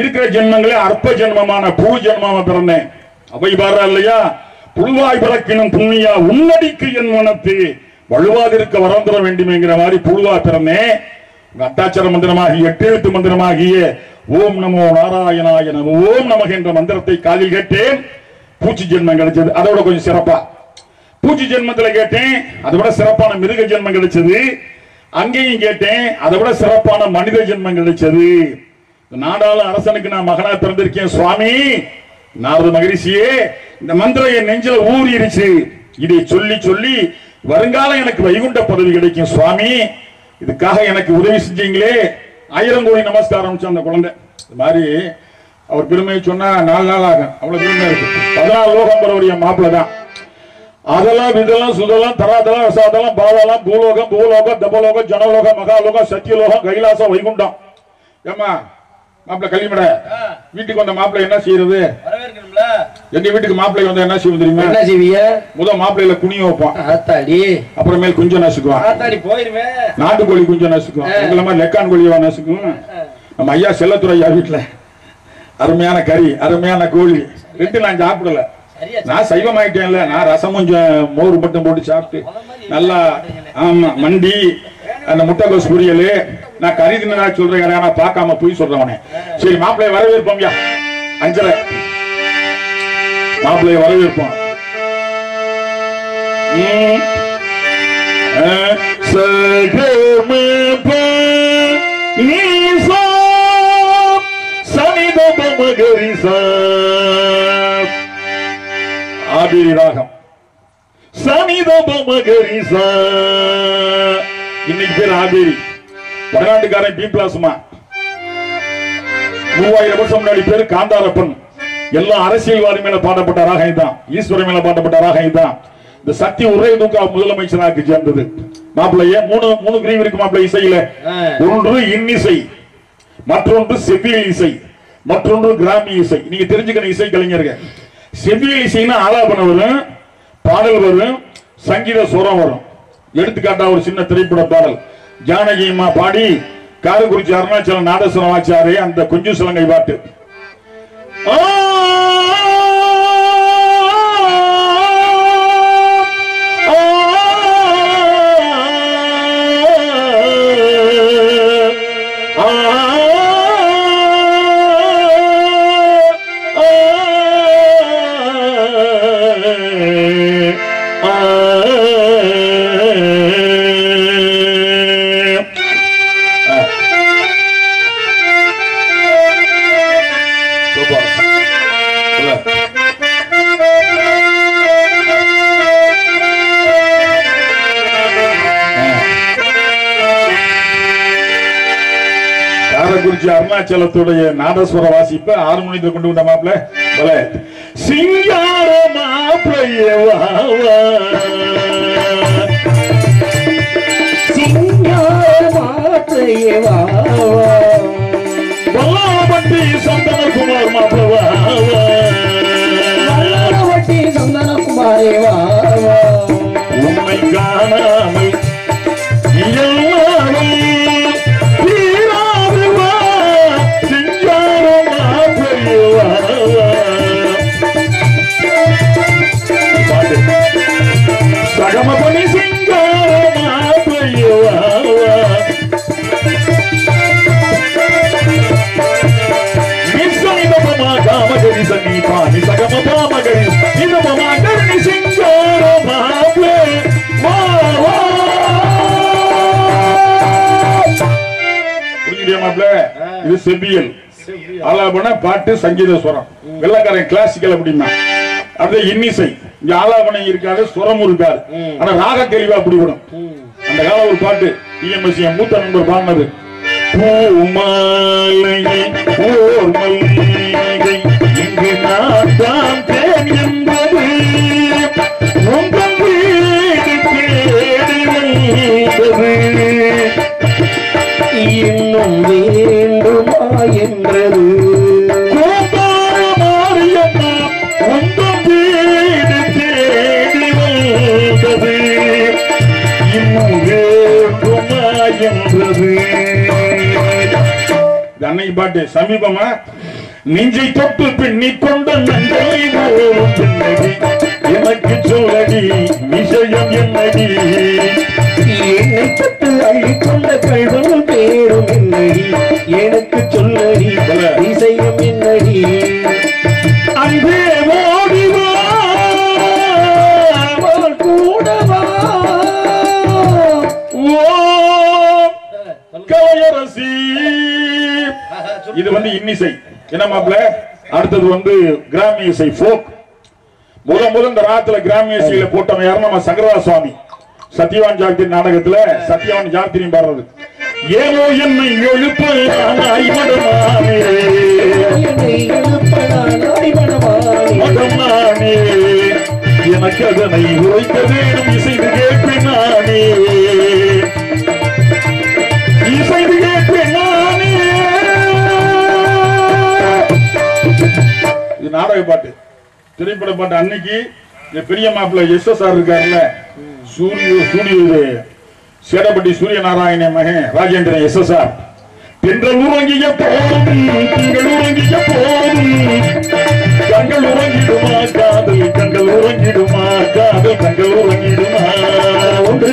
இருக்கிற ஜென்மங்களே அற்ப ஜென்மமான புழு ஜென்மமா பிறந்தேன். அவை பாரா இல்லையா, புழுவாய் பிறக்கினும் புண்ணியா உன்னடிக்கு என் மனத்து வலுவாதிருக்க வரம் தர வேண்டுமேங்கிற மாதிரி புழுவா பிறந்தேன். அட்டாட்சர மந்திரமாகிய 8 எழுத்து மந்திரமாகிய ஓம் நமோ நாராயணாய நமோ ஓம் நமக என்ற மந்திரத்தை காதில் கேட்டேன். பூச்சி ஜென்மம் கிடைச்சது. அதோட கொஞ்சம் சிறப்பா பூச்சி ஜென்மத்துல கேட்டேன், அதை விட சிறப்பான மிருக ஜென்மம் கிடைச்சது. அங்கேயும் கேட்டேன், அதை விட சிறப்பான மனித ஜென்மம் கிடைச்சது. நாடாள அரசனுக்கு நான் மகனா பிறந்திருக்கேன் சுவாமி. நாரத மகரிஷியே, இந்த மந்திரம் என் நெஞ்சில ஊறிடுச்சு. இதை சொல்லி சொல்லி வருங்காலம் எனக்கு வைகுண்ட பதவி கிடைக்கும் சுவாமி, இதுக்காக எனக்கு உதவி செஞ்சீங்களே, 1000 கோடி நமஸ்காரம். அந்த குழந்தை இது மாதிரி அவர் பெருமையை சொன்னா 4 நாள் ஆகும், அவ்வளவு பெருமை இருக்கு. 14 லோகம் பெறவரிய மாப்பிள்ள தான். அதெல்லாம் இதெல்லாம் சுதெல்லாம் தராதெல்லாம் ரசாதெல்லாம் பாதாளம் பூலோகம் பூலோகம் தபலோகம் ஜனலோகம் மகாலோகம் சத்தியலோகம் கைலாசம் வைகுண்டம். ஏமா மாப்பிள்ள கல்விமட வீட்டுக்கு வந்த மாப்பிள்ள என்ன செய்யறது? எங்க வீட்டுக்கு மாப்பிள்ளை வந்தா என்ன செய்வோம் தெரியுமா? என்ன செய்வீங்க? முதல் மாப்பிள்ளையில குனிய வைப்போம், அப்புறமேல் குஞ்சம் நசுக்குவோம், நாட்டுக்கோழி குஞ்சம் நசுக்குவோம், எங்களை மாதிரி லெக்கான் கோழியவா நசுக்கும். நம்ம ஐயா செல்லத்துறை ஐயா வீட்டுல அருமையான கறி அருமையான கோழி 2 நான் சாப்பிடல. நான் சைவம் ஆயிட்டேன்ல, நான் ரசம் கொஞ்சம் மோர் மட்டும் போட்டு சாப்பிட்டு நல்லா ஆமா மண்டி அந்த முட்டைகோஸ் பொரியல் நான் கறி தின்னா சொல்றேன் ஆனா பார்க்காம போய் சொல்றவனே. சரி மாப்பிள்ளைய வரவேற்போம். அஞ்சரை மாப்பிள்ளைய வரவேற்போம். ஆபிரி ராகம் சனிதபமகரிசா. இன்னைக்கு பேர் ஆபேரி. வடநாட்டுக்காரன் B plasma. 3000 வருஷம் முன்னாடி பேரு காந்தாரப்பன். எல்லாம் அரசியல்வாதி மேல பாடப்பட்ட ராகம் தான், ஈஸ்வரன் மேல பாடப்பட்ட ராகம் தான். இந்த சக்தி ஒரே தூக்கா முதலமைச்சராக சேர்ந்தது. மாப்பிள்ளைய மூணு பிரிவு இருக்கு மாப்பிள்ளை இசையில. ஒன்று இன்னிசை, மற்றொன்று செவ்வியல் இசை, மற்றொன்று கிராமிய இசை. நீங்க தெரிஞ்சுக்கணும் இசை கலைஞர்கள். செவ்வியல் இசைன்னா ஆலாபனம் வரும், பாடல் வரும், சங்கீத சுரம் வரும். எடுத்துக்காட்டா ஒரு சின்ன திரைப்பட பாடல் ஜானகியம்மா பாடி காரைக்குறிச்சி அருணாச்சலம் நாதஸ்வரம் ஆச்சாரே அந்த கொஞ்சம் சிலங்கை பாட்டு. அருணாச்சலத்துடைய நாதஸ்வர வாசிப்ப 6 மணிக்கு கொண்டு வந்த மாப்பிள்ள சிங்கார மாப்பிள்ளையவா சிங்கார மாப்பிள்ளையவா வல்லாவட்டி சந்தனகுமார் மாப்பிள்ளவா வல்லாவட்டி சந்தனகுமாரேவா உண்மை காணாமல் சகமபனி சிங்கார மாப்பிள்ளையவா நிசனிதபமா காமகரி சன்னி பாணி சகமபாமகரி நிதபமா கர்ணி சிங்கார மாப்பிள்ளையவா. புரிஞ்சுடியா மாப்பிள்ள? இது செவ்வியல் ஆலாபன பாட்டு சங்கீத சுரம். வெள்ளக்காரன் கிளாசிக்கல் அப்படின்னா அது இன்னிசை. இங்க ஆலாபனை இருக்காது, சுரமும் இருக்காது, ஆனா ராக தெளிவா அப்படி விடும். அந்த கால ஒரு பாட்டு டிஎம்எஸ் மூத்த நண்பர் பாடினது. பூமாலையை ஓர் மல்லிகை இங்கு நான் தான் தேன் என்பது உங்கள் வீடு தேடி வந்தது இன்னும் வேண்டுமா என்றது மாரியம்மா உங்கள் வீடு தேடி வந்தது இன்னும் வேண்டுமா என்றது. அன்னைக்கு பாட்டு சமீபமா நெஞ்சை தொட்டு பின்னிக் கொண்ட நன்றி எனக்கு சொல்லடி விஷயம் என்னடி என்னை தொட்டு அள்ளிக்கொண்ட கல்வன் பேரும் என்னடி எனக்கு சொல்லடி விஷயம் என்னடி அன்பே ஓடிவா கூடவா கலையரசி. இது வந்து இன்னிசை என்ன மாப்பிள்ள? அடுத்தது வந்து கிராமிய இசை போக். முதல் இந்த ராத்துல கிராமிய இசையில போட்டவன் யாரும் நம்ம சங்கரதாஸ் சுவாமி. சத்யவான் ஜாகிரி நாடகத்துல சத்யவான் ஜாகிரி பாடுறது. ஏனோ என்னை எழுப்பனாய் மடமானே மடமானே எனக்கு அதனை உரைக்க வேணும் இசைந்து கேட்பேன் நானே இசைந்து கேட்பேன் நானே. இது நாடக பாட்டு, திரைப்பட பாட்டு. அன்னைக்கு பெரிய மாப்பிள்ள எஸ்எஸ்ஆர் இருக்காருல்ல, சூரிய சேடப்பட்டி சூரிய நாராயண மகன் ராஜேந்திரன் எஸ்எஸ்ஆர். தென்றல் உறங்கிய போதும் திங்கள் உறங்கிய போதும் கண்கள் உறங்கிடுமா காதல் கண்கள் உறங்கிடுமா காதல் கண்கள் உறங்கிடுமா. ஒன்று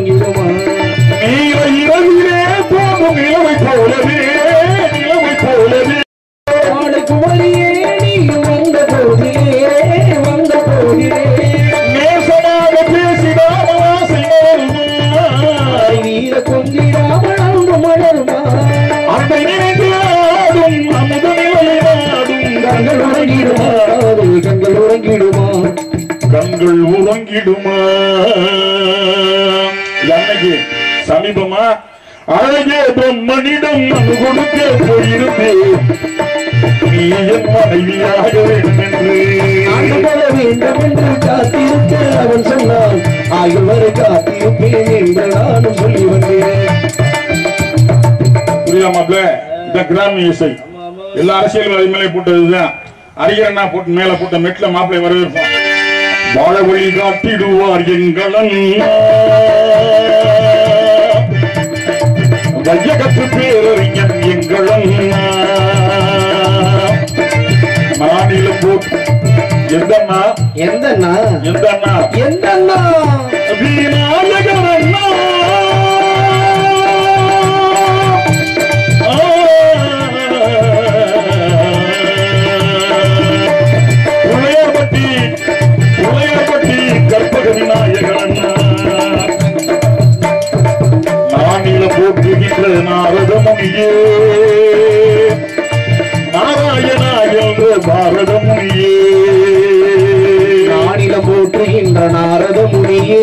உறங்கிடுமா நீல இரவிலே போகும் நிலவை போலவே குமரியே நீ வந்த போதிலே நேசமாக பேசினார் வீர கொஞ்சிடாமல் மலருமா அந்த நினைந்து ஆடும் அமுத நிலையாடும் கண்கள் உறங்கிடுமா அன்னைக்கு சமீபமா அழகே பிரம்மனிடம் மனு கொடுக்க போயிருந்தேன் நீ என் மனைவியாக வேண்டும் என்று காத்திருக்க அவன் சொன்னான் ஆயுள் வரை காத்திருப்பேன் என்று நானும் சொல்லி வந்தேன் புரியாமல இந்த கிராமிய இசை எல்லா அரசியல்வாதி மேலே போட்டதுதான் அறிஞரண்ணா போட்டு மேல போட்ட மெட்ல மாப்பிள்ளை வரவேற்போம் வாழ வழி காட்டிடுவார் எங்களன் வையகத்து பேரறிஞன் எங்களன் மாநிலம் போட்டு எந்தண்ணா வீணாயகரண்ணா உளையப்பட்டி கற்பக விநாயகரண்ணா நானில போற்றுகின்ற நாரத முனியே நாராயணா என்ற பாரத முனியே நானில போற்றுகின்ற நாரத முனியே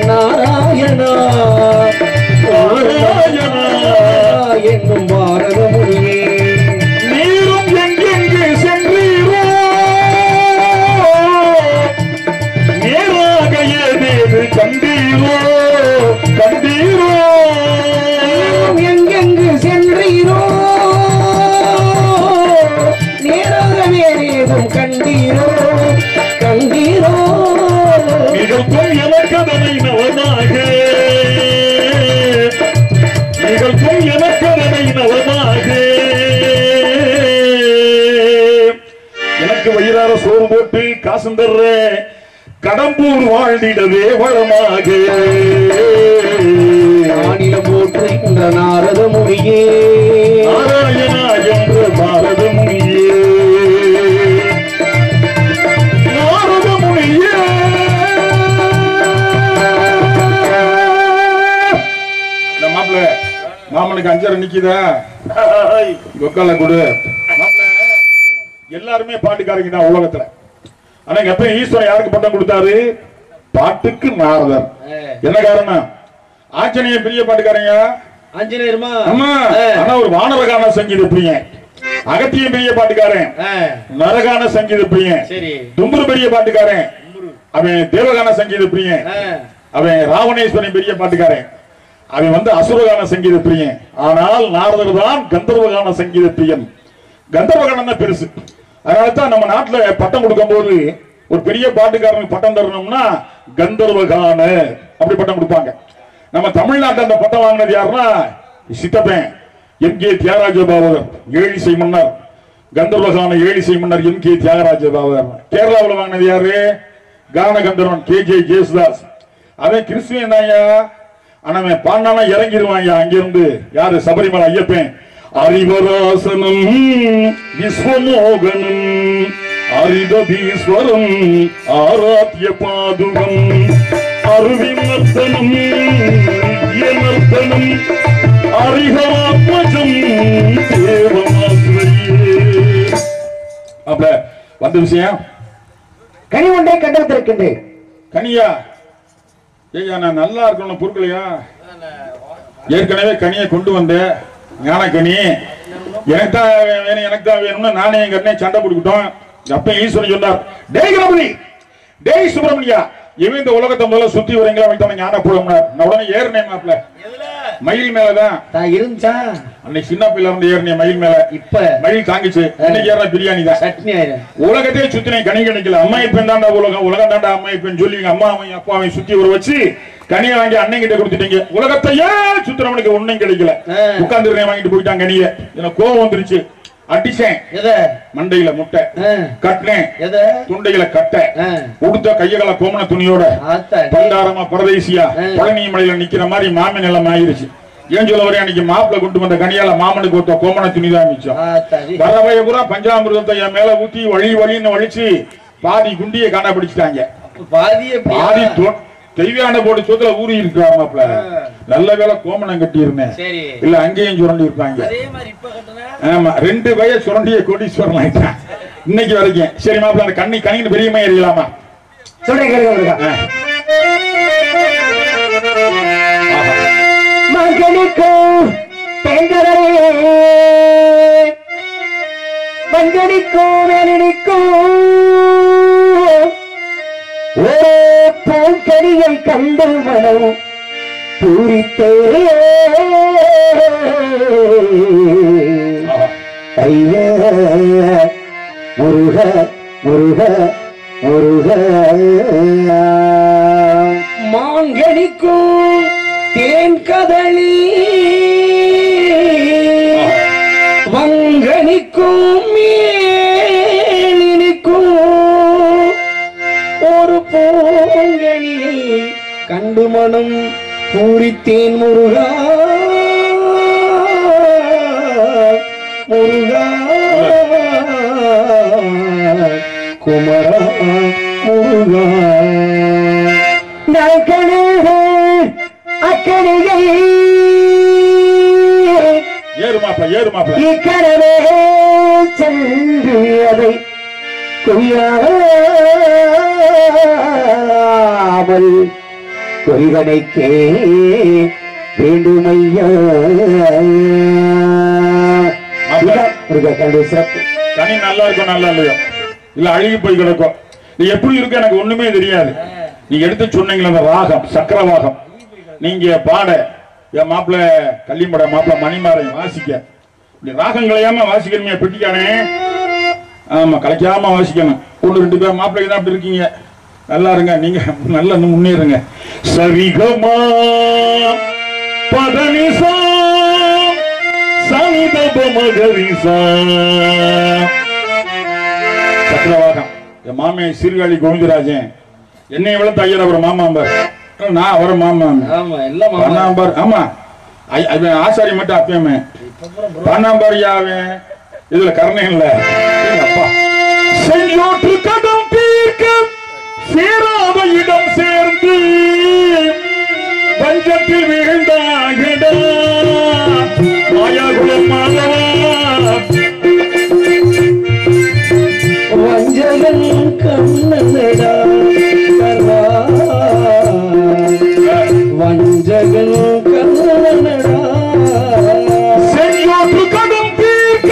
நாராயணா என்னும் பாரத முனியே நீரும் எங்கெங்கு சென்றீரோ நேராக ஏதேது கண்டீரோ எங்கெங்கு சென்றீரோ நேராக வேறேதும் கண்டீரோ நிகழ்த்தும் எனக்கதனை நவமாக எனக்கு வயிறார சோறு போட்டு காசு தர்ற கடம்பூர் வாழ்ந்திடவே வளமாக நானில போற்றுகின்ற நாரத முனியே நாராயணா என்ற பாரத முனியே மாமனுக்கு 5 நிக்குதா கொக்கால கொடு. எல்லாருமே பாட்டுக்காரங்க தான் உலகத்துல. ஆனா எப்ப ஈஸ்வரன் யாருக்கு பட்டம் கொடுத்தாரு? பாட்டுக்கு நாரதர். என்ன காரணம்? ஆஞ்சநேயர் பெரிய பாட்டுக்காரங்க. ஆஞ்சநேயர்மா? ஆமா. ஆனா ஒரு வானரகான சங்கீத பிரியன். அகத்தியம் பெரிய பாட்டுக்காரன். நரகான சங்கீத பிரியன். சரி. தும்புரு பெரிய பாட்டுக்காரன். அவன் தேவகான சங்கீத பிரியன். அவன் ராவணேஸ்வரன் பெரிய பாட்டுக்காரன். அவன் அசுரகான சங்கீத பிரியன். ஆனால் நாரதர் தான் கந்தர்வகான சங்கீத பிரியன். கந்தர்வகானம் தான் பெருசு. அதனாலதான் நம்ம நாட்டுல பட்டம் கொடுக்கும் போது ஒரு பெரிய பாட்டுக்காரனுக்கு பட்டம் தரணும்னா கந்தர்வகான அப்படி பட்டம் கொடுப்பாங்க. நம்ம தமிழ்நாட்டில் அந்த பட்டம் வாங்கினது யாருன்னா சித்தப்பன் எம்.கே. தியாகராஜ பாவகர், ஏழிசை மன்னர். கந்தர்வகான ஏழிசை மன்னர் எம்.கே. தியாகராஜ பாவகர். கேரளாவில் வாங்கினது யாரு? கான கந்தர்வன் கே.ஜே. ஜேசுதாஸ். அவன் கிறிஸ்துவன் தாயா. ஆனா பாண்டானா இறங்கிடுவாங்க அங்கிருந்து. யாரு? சபரிமலை ஐயப்பன். அறிவராசனம் விஸ்வமோகனம் அரிதபீஸ்வரம் ஆராத்திய பாதுகம் அருவிமர்த்தனம் நர்த்தனம் அரிஹராத்மஜம் தேவமாத்ரையே. அப்ப வந்த விஷயம் கனி ஒன்றை கண்டெடுத்திருக்கின்றேன். கனியா? ஏய்யா நான் நல்லா இருக்கணும் பொருட்களையா? ஏற்கனவே கனியை கொண்டு வந்த ஞான கனி எனக்கு தான் வேணும், எனக்கு தான் வேணும்னு நானே எங்க அண்ணே சண்டை போட்டுக்கிட்டோம். அப்ப ஈஸ்வரன் சொன்னார், டேய் கணபதி, டேய் சுப்பிரமணியா, இவன் இந்த உலகத்தை முதல்ல சுத்தி வரீங்களா? ஞான போடும்னார். நான் உடனே ஏறினேன் மாப்ள. மயில் மேலதான் இருந்துச்சா அன்னைக்கு சின்ன பிள்ளை இருந்து ஏறினேன் மயில் மேல. இப்ப மயில் காங்கிச்சு. இன்னைக்கு ஏற பிரியாணி தான் சட்னி. உலகத்தையே சுத்தினே கனி கிடைக்கல. அம்மா இப்ப தாண்டா உலகம், உலகம் தாண்டா அம்மா இப்ப சொல்லி அம்மா அவன் அப்பாவை சுத்தி ஒரு வச்சு கனியை வாங்கி அண்ணன் கிட்ட கொடுத்துட்டீங்க. உலகத்தையே சுத்துறவனுக்கு ஒன்னும் கிடைக்கல. உட்கார்ந்து வாங்கிட்டு போயிட்டாங்க கனிய. எனக்கு கோபம் வந்துருச்சு. அடிச்சேன் மண்டையில முட்டை கட்டினேன் துண்டையில கட்டை உடுத்த கையகல கோமண துணியோட பண்டாரமா பரதேசியா பழனி மலையில நிக்கிற மாதிரி மாமி நிலம் ஆயிருச்சு. ஏன் சொல்ல வரையும் அன்னைக்கு மாப்பிள்ள கொண்டு வந்த கனியால மாமனுக்கு ஒருத்த கோமண துணிதான் மிச்சம். வரவைய பூரா பஞ்சாமிரதத்தை என் மேல ஊத்தி வழின்னு வலிச்சு பாதி குண்டியை காண பிடிச்சிட்டாங்க. பாதி தெய்வான போட்டு சொத்துல ஊறி இருக்கா மாப்பிள்ள. நல்ல வேலை கோமணம் கட்டி இருந்தேன், இல்ல அங்கேயும் சுரண்டி இருப்பாங்க. ஆமா, 2 வய சுரண்டிய கோடீஸ்வரன் ஆயிட்டான் இன்னைக்கு வரைக்கும். சரி மாப்பிள்ள, அந்த கண்ணின்னு பெரியமா ஏறிக்கலாமா சொல்றேன். மங்கனிக்கும் பூங்கனியை கண்டு மனம் பூரித்தே ஐய முருக முருக முருக. மாங்கனிக்கும் தேன் கதளி வங்கனிக்கும் மேலினிக்கும் ஒரு பூங்கனியை கண்டு மனம் பூரித்தேன் முருகா முருகா குமரா முருகா. அக்கறையை இக்கரவே சென்று அதை கொய்யாமல் கொய்கனைக்கே வேண்டுமையா. சிறப்பு கனி நல்லா இருக்கும் நல்லா இல்லையோ இல்ல அழுகி போய் கிடக்கும். நீ எப்படி இருக்க எனக்கு ஒண்ணுமே தெரியாது. நீங்க எடுத்து சொன்னீங்களா அந்த ராகம் சக்கரவாகம், நீங்க பாட என் மாப்பிள்ள கள்ளிமட மாப்பிள்ள மணிமாரை வாசிக்க ராகம் கலையாம வாசிக்கணுமே பெட்டிக்கானே. ஆமா, கலைக்காம வாசிக்கணும். 1-2 பேர் மாப்பிள்ளை தான் அப்படி இருக்கீங்க. நல்லா இருங்க, நீங்க நல்லா முன்னேறுங்க. சரிகமா பதனிசா சனிதப மகரிசா. சக்கரவாகம் என் மாமே சீர்காழி கோவிந்தராஜன் என்னை விட தையர் அவர் மாமாம்பார், நான் அவர மாமா. ஆமா, ஆசாரி மட்டும் அப்பயுமே பண்ணாம்பாரியாவே. இதுல கருணை இல்ல. அப்பா செய்யோற்று கடம் தீர்க்க சேராத இடம் சேர்ந்து பஞ்சத்தில் விழுந்தாகிடா மாயாகுலம் மாதவா. வஞ்சகன் கண்ணனடா வஞ்சகன் கண்ணனடா செய்யோற்று கடம் தீர்க்க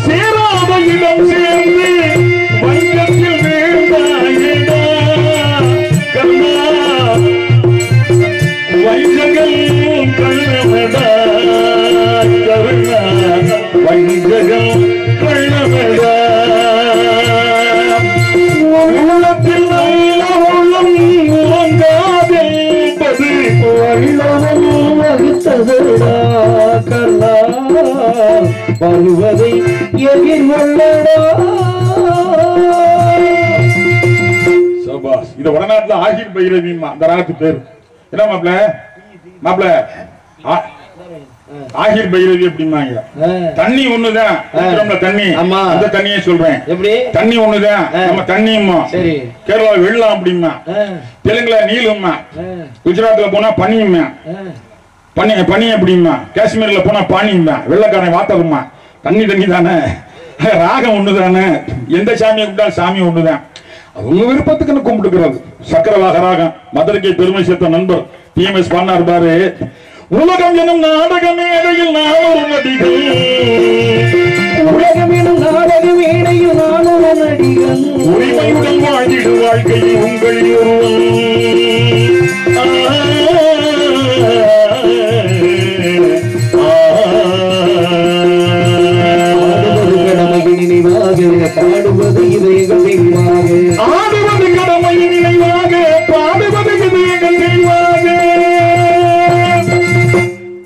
சேராத இடம் சேர்ந்து பஞ்சத்தில் விழுந்தாகிடா கண்ணா வஞ்சகன் கண்ணனடா கருணா வஞ்சகன் கண்ணனடா. உள்ளத்தில் நல்ல உள்ளம் உறங்காதென்பது வல்லவன் வகுத்ததடா கர்ணா வருவதை எதிர்கொள்ளடா. சபாஸ். இது வடநாட்டுல ஆகிர் பைரவிமா அந்த ராகத்து பேரு. என்ன மாப்பிள்ள ஆகிர் பைரவி அப்படிமாங்க. தண்ணி ஒண்ணுதான், தண்ணி அந்த தண்ணியே சொல்றேன். தண்ணி ஒண்ணுதான், நம்ம தண்ணியுமா. கேரளா வெள்ளம் அப்படிமா, தெலுங்குல நீலுமா, குஜராத்ல போனா பனியுமா, பனி அப்படிமா, காஷ்மீர்ல போனா பானியுமா, வெள்ளக்காரன் வாத்தருமா. தண்ணி தண்ணி தானே, ராகம் ஒண்ணுதானே. எந்த சாமியை கூப்பிட்டாலும் சாமி ஒண்ணுதான். அவங்க விருப்பத்துக்கு கும்பிட்டுக்கிறது. சக்கரவாக ராகம் மதுரைக்கு பெருமை சேர்த்த நண்பர் டிஎம்எஸ் பாடினார் பாரு. உலகம் எனும் நாடக மேடையில் நானொரு நடிகை, உலகம் எனும் நாடக மேடையில் நானொரு நடிகன், உரிமையுடன் வாழ்ந்திடு வாழ்க்கையில் உங்களில் ஒருவன். பாடுவது இதயங்கள் நினைவாக, ஆடுவது கடமையின் நினைவாக, பாடுவது இதயங்கள் நினைவாக.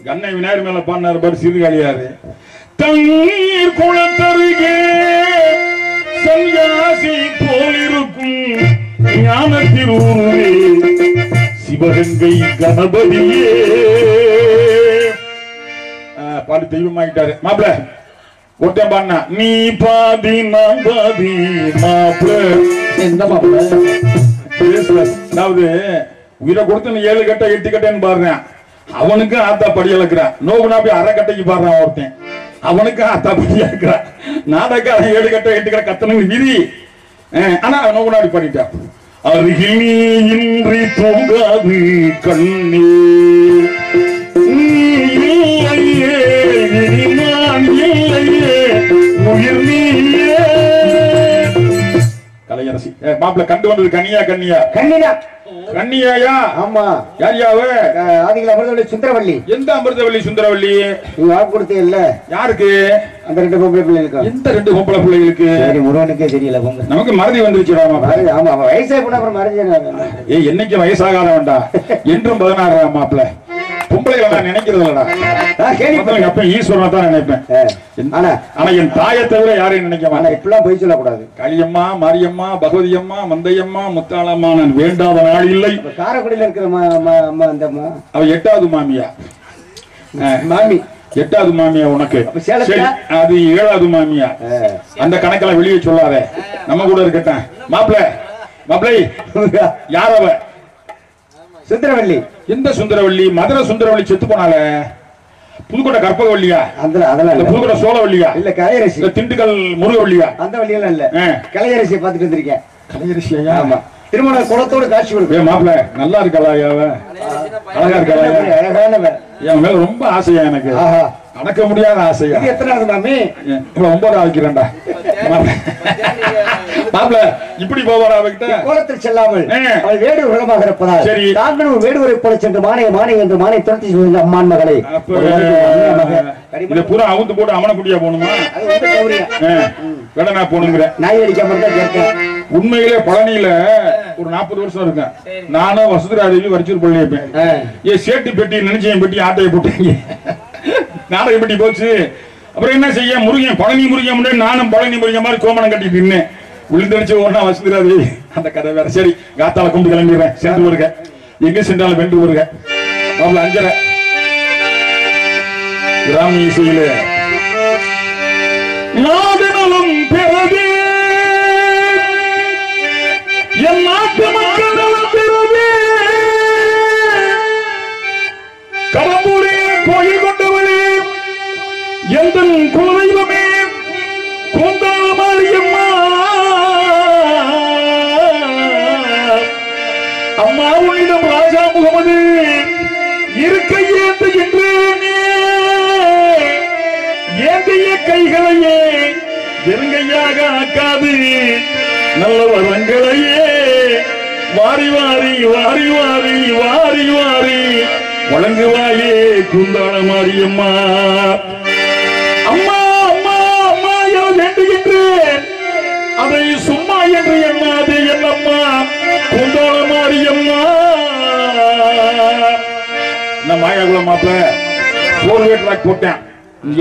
கண்ணை விநாயகர் மேல பாடினார் பாரு சீர்காழியாரு. தண்ணீர் குளத்தருகே சன்யாசி போலிருக்கும் ஞான திருவுருவே சிவகங்கை கணபதியே. பாடி தெய்வமாயிட்டாரு மாப்பிள்ள. ஒருத்தன் பாடினா நீ பாதி நான் பாதி மாப்பிள்ள. எந்த மாப்பிள்ள? அதாவது உயிரை கொடுத்து நீ 7 கட்டை 8 கட்டைன்னு பாடுறேன். அவனுக்கு ஆத்தா படி அளக்குறான். நோகுனா போய் அரை கட்டைக்கு பாடுறான் ஒருத்தன். அவனுக்கு ஆத்தா படி அளக்குறான். நாடகம் 7 கட்டை 8 கட்டை கத்தனுக்கு விதி. ஆனா நோகுனாடி பாடிட்டான். அருகில் நீ இன்றி தூங்காது கண்ணே நீயே நான் இல்லையே உயிர் நீயே. கலையரசி மாப்பிள்ள கண்டு வந்தது கன்னியா கன்னியா கண்ணினா கன்னியாயா? ஆமா. யாரியாவ? ஆதிகள் அமிர்தவள்ளி சுந்தரவள்ளி. எந்த அமிர்தவள்ளி சுந்தரவள்ளி? நீ வாக்கு கொடுத்தே இல்ல யாருக்கு? அந்த 2 பொம்பளை பிள்ளைகளுக்கு. எந்த 2 பொம்பளை பிள்ளைகளுக்கு? சரி முருகனுக்கே தெரியல பொம்பளை. நமக்கு மறதி வந்துருச்சு. ஆமா வயசாக போனா அப்புறம் மறந்து. என்னைக்கு வயசாகாத வேண்டாம் என்றும் 16 மாப்பிள்ள. பொம்பளைகளை நான் நினைக்கிறது இல்லடா. அப்ப ஈஸ்வரனை தான் நினைப்பேன். ஆனா என் தாயை தவிர யாரையும் நினைக்க மாட்டேன். இப்பெல்லாம் போய் சொல்லக்கூடாது. காளியம்மா மாரியம்மா பகவதி அம்மா மந்தையம்மா முத்தாளம்மா நான் வேண்டாத நாள் இல்லை. காரைக்குடியில இருக்கிற அவ 8வது மாமியா. மாமி 8வது மாமியா உனக்கு. அது 7வது மாமியா. அந்த கணக்கெல்லாம் வெளியே சொல்லாத. நம்ம கூட இருக்கட்டும். மாப்பிள்ளை யார் அவ? சுந்தரவள்ளி. எந்த சுந்தரவள்ளி? மதுரை சுந்தரவள்ளி செத்து போனால. புதுக்கோட்டை கற்பகவல்லியா? அதெல்லாம் புதுக்கோட்டை சோழவல்லியா? இல்ல கலையரசி. திண்டுக்கல் முருகவல்லியா? அந்த வழியெல்லாம் இல்ல. கலையரசியை பார்த்துட்டு வந்திருக்கேன். கலையரசியா? ஆமா. திருமண குளத்தோட காட்சி கொடுக்கும். மாப்பிள்ள நல்லா இருக்கலாயாவ? அழகா இருக்கலா? அழகானவ. என் மேல ரொம்ப ஆசையா எனக்கு. அடக்க முடியாத ஆசையா. எத்தனாவது மாமி? 9வது ஆக்கிரண்டா மாப்பிள்ள. இப்படி போவாரா அவகிட்ட? கோலத்தில் செல்லாமல் அவள் வேடுவர் குலமாக இருப்பதால் சரி தாங்களும் வேடுவரை போல சென்று மானை என்று மானை துரத்தி சென்ற அம்மான் மகளை இதை பூரா அவுந்து போட்டு அமனக்குடியா போகணுமா? வேடனா போகணுங்கிற நாய் அடிக்காம தான் கேட்க. உண்மையிலே பழனியில ஒரு 40 வருஷம் இருக்கேன். நானும் வசுதராதேவி வரிச்சூர் பள்ளி வைப்பேன். ஏன் சேட்டு பெட்டி நினைச்சேன் பெட்டி ஆட்டையை போட்டீங்க. நாடக பெட்டி போச்சு. அப்புறம் என்ன செய்ய? முருகன் பழனி முருகன் முன்னாடி நானும் பழனி முருகன் மாதிரி கோமணம் கட்டிட்டு நின்னேன். விழுந்தடிச்சு ஒன்னா வசுதராதேவி. அந்த கதை வேற. சரி காத்தால கும்பிட்டு கிளம்பிடுறேன். சென்று வருக. எங்க சென்றாலும் வென்று வருக. அவளை 5:30 கிராம இசையில நாடுநலம் பிறகு என் நாட்டு மக்கள் நலம் பிறகு கடம்பூரே கோயில் கொண்டவளே எந்த குலதெய்வமே கூந்தாளமாரியம்மா அம்மா உன்னிடம் ராஜா முகமது இருக்க ஏந்துகின்றேனே. ஏந்திய கைகளையே வெறுங்கையாக ஆக்காது நல்ல வரங்களையே வாரி வாரி வாரி வாரி வாரி வாரி வழங்குவாயே குந்தாள மாரியம்மா. அம்மா அம்மா அம்மா என வேண்டுகின்றேன். அதை சும்மா என்று எண்ணாது என்னம்மா குந்தாள மாரியம்மா. நான் மாயாகுளம் மாப்பிள்ள 4-வே ட்ராக் போட்டேன்.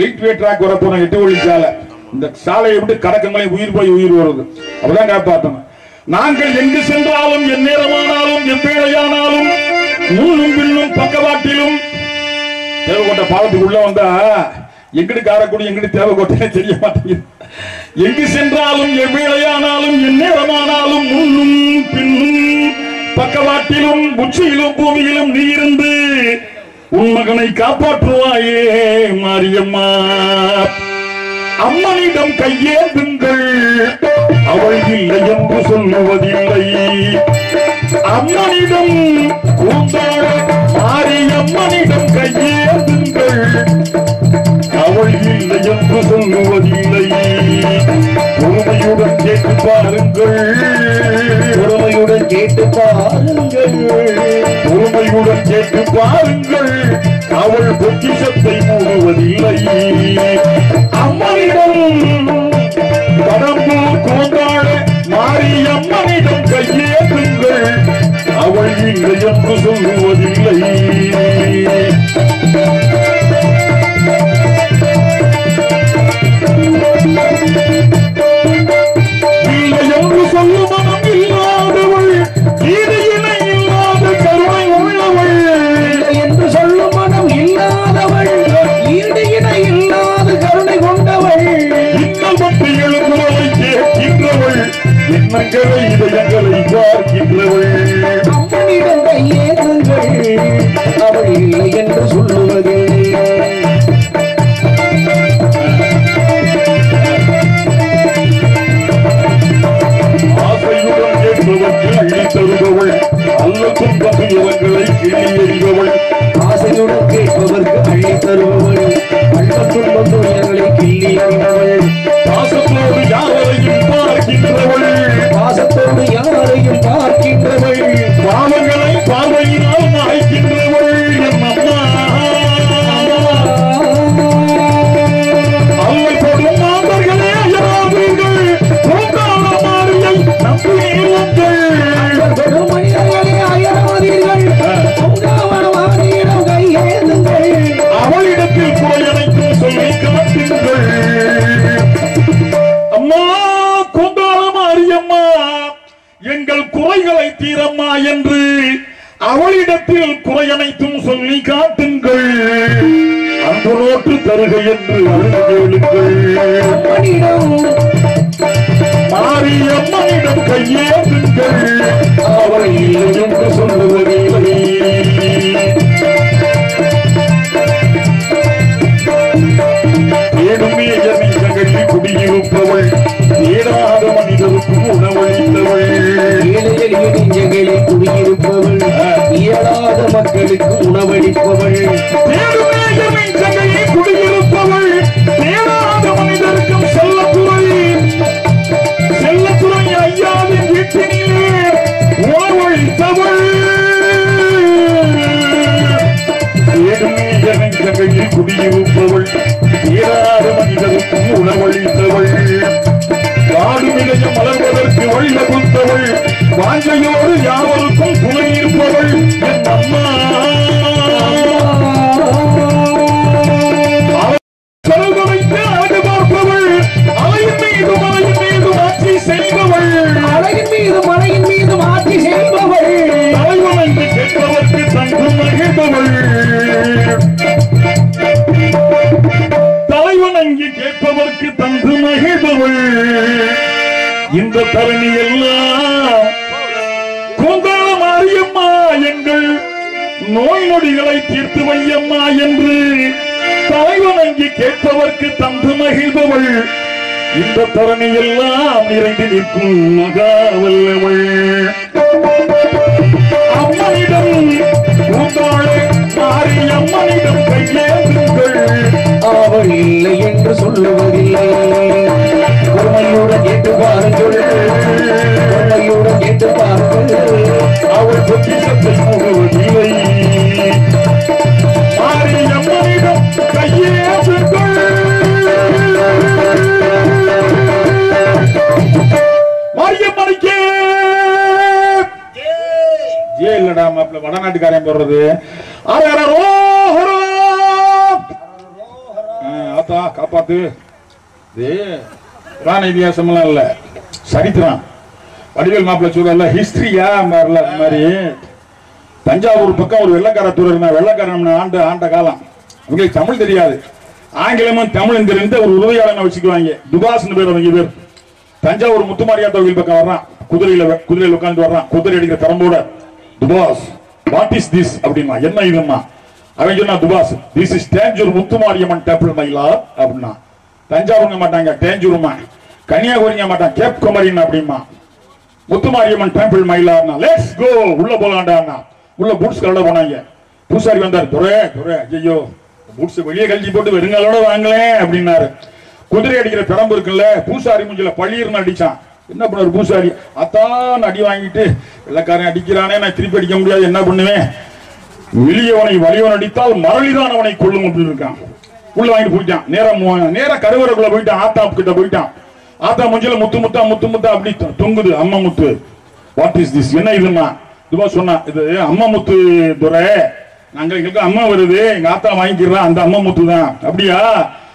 8-வே ட்ராக் வரப்போன 8 வழி சாலை. இந்த சாலையை விட்டு கடக்கங்களே உயிர் போய் உயிர் வருது. அப்படிதான் காப்பாற்றணும். நாங்கள் எங்கு சென்றாலும் என் நேரமானாலும் என் வேலையானாலும் முன்னும் பின்னும் பக்கவாட்டிலும் தேவகோட்டை பாலத்துக்கு உள்ள வந்தா எங்கிட்டு காரக்குடி எங்கிட்டு தேவகோட்டை தெரிய மாட்டேங்குது. எங்கு சென்றாலும் என் வேலையானாலும் என் நேரமானாலும் முன்னும் பின்னும் பக்கவாட்டிலும் உச்சியிலும் பூமியிலும் நீ இருந்து உன் மகனை காப்பாற்றுவாயே மாரியம்மா. அம்மனிடம் கையேந்துங்கள் அவள் இல்லை என்று சொல்லுவதில்லை. அம்மனிடம் கூந்தாட மாரியம்மனிடம் கையேந்துங்கள் அவள் இல்லை என்று சொல்லுவதில்லை. பொறுமையுடன் கேட்டு பாருங்கள். பொறுமையுடன் கேட்டு பாருங்கள். பொறுமையுடன் கேட்டு பாருங்கள். அவள் பொக்கிஷத்தை மூடுவதில்லை. அம்மனிடம் கடம்பூர் கூந்தாட மாரியம்மனிடம் கையேந்துங்கள் அவள் இல்லை என்று சொல்லுவதில்லை. இவங்களை கிள்ளி எறிபவள் ஆசையுடன் கேட்பவர்க்கு அள்ளி தருபவள் அள்ளத்துள் வந்து உயர்களை கிள்ளி எறிபவள் பாசத்தோடு யாரையும் பார்க்கின்றவள் பாசத்தோடு யாரையும் பார்க்கின்றவள் பாவங்களை பார்வையினால் மாய்க்கின்றவள் என் அம்மா அவள் கொடும் மாந்தர்களே அயராதீர்கள் பூங்காலமாரியை நம்பியுங்கள் மனிதர்களே அயராதீர்கள் பூங்காவனமாரியிடம் கையேந்துங்கள் அவளிடத்தில் குறையனைக்கும் சொல்லி காட்டுங்கள் அம்மா கொண்டாளமாரியம்மா எங்கள் குறைகளை தீரம்மா என்று அவளிடத்தில் குறையனைத்தும் சொல்லி காட்டுங்கள் அன்பு நோட்டு தருக என்று அழுது கேளுங்கள் மாரியம்மனிடம் கையேந்துங்கள் அவள் இல்லை என்று சொல்லுவதில்லை ஏடுமே என்னை தங்கச்சி குடியிருப்பவள் ஏடாத மனிதருக்கும் உணவளித்தவள் நெஞ்சங்களில் குடியிருப்பவள் இயலாத மக்களுக்கு உணவளிப்பவள் ஏடுமே என்னை தங்கச்சி குடியிருப்பவள் ஏடாத மனிதருக்கும் செல்லத்துறை ஐயாவின் வீட்டினிலே உணவளித்தவள் ஏடுமே என்னை தங்கச்சி குடியிருப்பவள் ஏறாத மனிதருக்கும் உணவளித்தவள் காடு நிலைய மலர்வதற்கு வழி வகுத்தவள் வாஞ்சையோடு யாவருக்கும் துணை இருப்பவள் என் அம்மா வைத்து அழகு பார்ப்பவள் அலையின் மீது ஆட்சி செய்பவள் அழகின் மீது மலையின் மீது ஆட்சி செய்பவள் தலைவனைந்து கேட்பவர்க்கு தங்கு மகிழ்பவள் தலைவனங்கி கேட்பவர்க்கு தந்து மகிழ்பவள் இந்த தரணி எல்லாம் கொங்காள மாரியம்மா எங்கள் நோய் நொடிகளை தீர்த்து வையம்மா என்று தலைவனங்கி கேட்பவர்க்கு தந்து மகிழ்பவள் இந்த தரணி எல்லாம் நிறைந்து நிற்கும் மகாவல்லவள் அம்மனிடம் மாரியம்மனிடம் கையேந்துங்கள் அவள் இல்லை என்று சொல்லுவதில்லை உண்மையுடன் கேட்டு பாருங்கள் உண்மையுடன் கேட்டு பாருங்கள் அவள் பொக்கிஷத்தை முழுவதில்லை மாரியம்மனிடம் கையேந்துங்கள் மாரியம்மனுக்கே ஜே இல்லடா மாப்பிள்ள வடநாட்டுக்காரன் போடுறது ஆத்தா காப்பாத்து புராண இதிகாசம்லாம் இல்ல சரித்திரம் வடிவேல் மாப்பிள்ள சொல்ல ஹிஸ்டரியா மாறல அந்த மாதிரி தஞ்சாவூர் பக்கம் ஒரு வெள்ளக்காரத்தூர் இருந்தா வெள்ளக்காரன் ஆண்ட காலம் அவங்களுக்கு தமிழ் தெரியாது ஆங்கிலமும் தமிழும் தெரிந்த ஒரு உதவியாளனை வச்சுக்குவாங்க துபாஸ்னு பேர் அவங்க பேர் தஞ்சாவூர் முத்துமாரியா கோவில் பக்கம் வர்றான் குதிரையில உட்காந்து வர்றான் குதிரை அடிக்கிற தரம்போட துபாஸ் வாட் இஸ் திஸ் அப்படின்னா என்ன இதுன்னா அவன் சொன்னா துபாஸ் this is Tanjore Muthumariamman temple my lord அப்படின்னா தஞ்சாவூருங்க மாட்டாங்க தேஞ்சூருமா கன்னியாகுமரிங்க மாட்டாங்க கேப் குமரின் அப்படிமா முத்துமாரியம்மன் டெம்பிள் மயிலார்னா லெட்ஸ் கோ உள்ள போலாண்டான்னா உள்ள பூட்ஸ் கலட போனாங்க பூசாரி வந்தார் துறை ஐயோ பூட்ஸ் வெளியே கழிச்சு போட்டு வெறுங்காலோட வாங்கலேன் அப்படின்னாரு குதிரை அடிக்கிற பெரம்பு இருக்குல்ல பூசாரி முஞ்சில பள்ளியர்னு அடிச்சான் என்ன பண்ணாரு பூசாரி அத்தான் அடி வாங்கிட்டு வெள்ளக்காரன் அடிக்கிறானே நான் திருப்பி அடிக்க முடியாது என்ன பண்ணுவேன் வெளியவனை வலியவன் அடித்தால் மரளிதான் அவனை கொள்ளும் அப்படின்னு இருக்கான் உள்ள வாங்கிட்டு போயிட்டான் நேர கருவறைக்குள்ள போயிட்டான் ஆத்தா கிட்ட போயிட்டான் ஆத்தா முஞ்சில முத்து முத்தா அப்படி தொங்குது அம்மா முத்து வாட் இஸ் திஸ் என்ன இதுமா இதுவா சொன்னா இது அம்மா முத்து துறை நாங்க எங்களுக்கு அம்மா வருது எங்க ஆத்தா வாங்கிக்கிறான் அந்த அம்மா முத்து தான் அப்படியா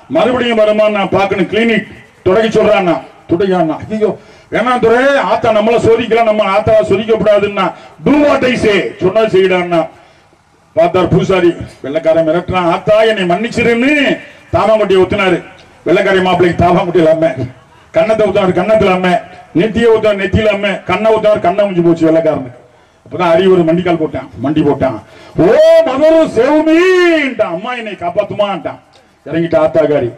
மறுபடியும் வருமா நான் பாக்கணும் கிளினிக் தொடக்கி சொல்றான்னா துடையான்னா ஐயோ வேணாம் துறை ஆத்தா நம்மள சோதிக்கலாம் நம்ம ஆத்தா சோதிக்கப்படாதுன்னா டூ வாட் ஐ சே சொன்னா செய்யடான்னா பார்த்தார் பூசாரி வெள்ளக்காரன் மிரட்டுறான் ஆத்தா என்னை மன்னிச்சிருன்னு தாமாங்குட்டியை ஒத்துனாரு வெள்ளக்காரி மாப்பிள்ளைக்கு தாமாங்குட்டி இல்லாம கண்ணத்தை ஊத்தாரு கண்ணத்துல அம்ம நெத்திய ஊத்தாரு நெத்தியில அம்ம கண்ணை ஊத்தாரு கண்ணை முடிஞ்சு போச்சு வெள்ளக்காரனுக்கு அப்பதான் அறிவுறு மண்டிக்கால் மண்டி போட்டான் ஓ மதரு சேவுமீன்ட்டான் அம்மா என்னை காப்பாத்துமான்ட்டான் இறங்கிட்டு ஆத்தாக்காரி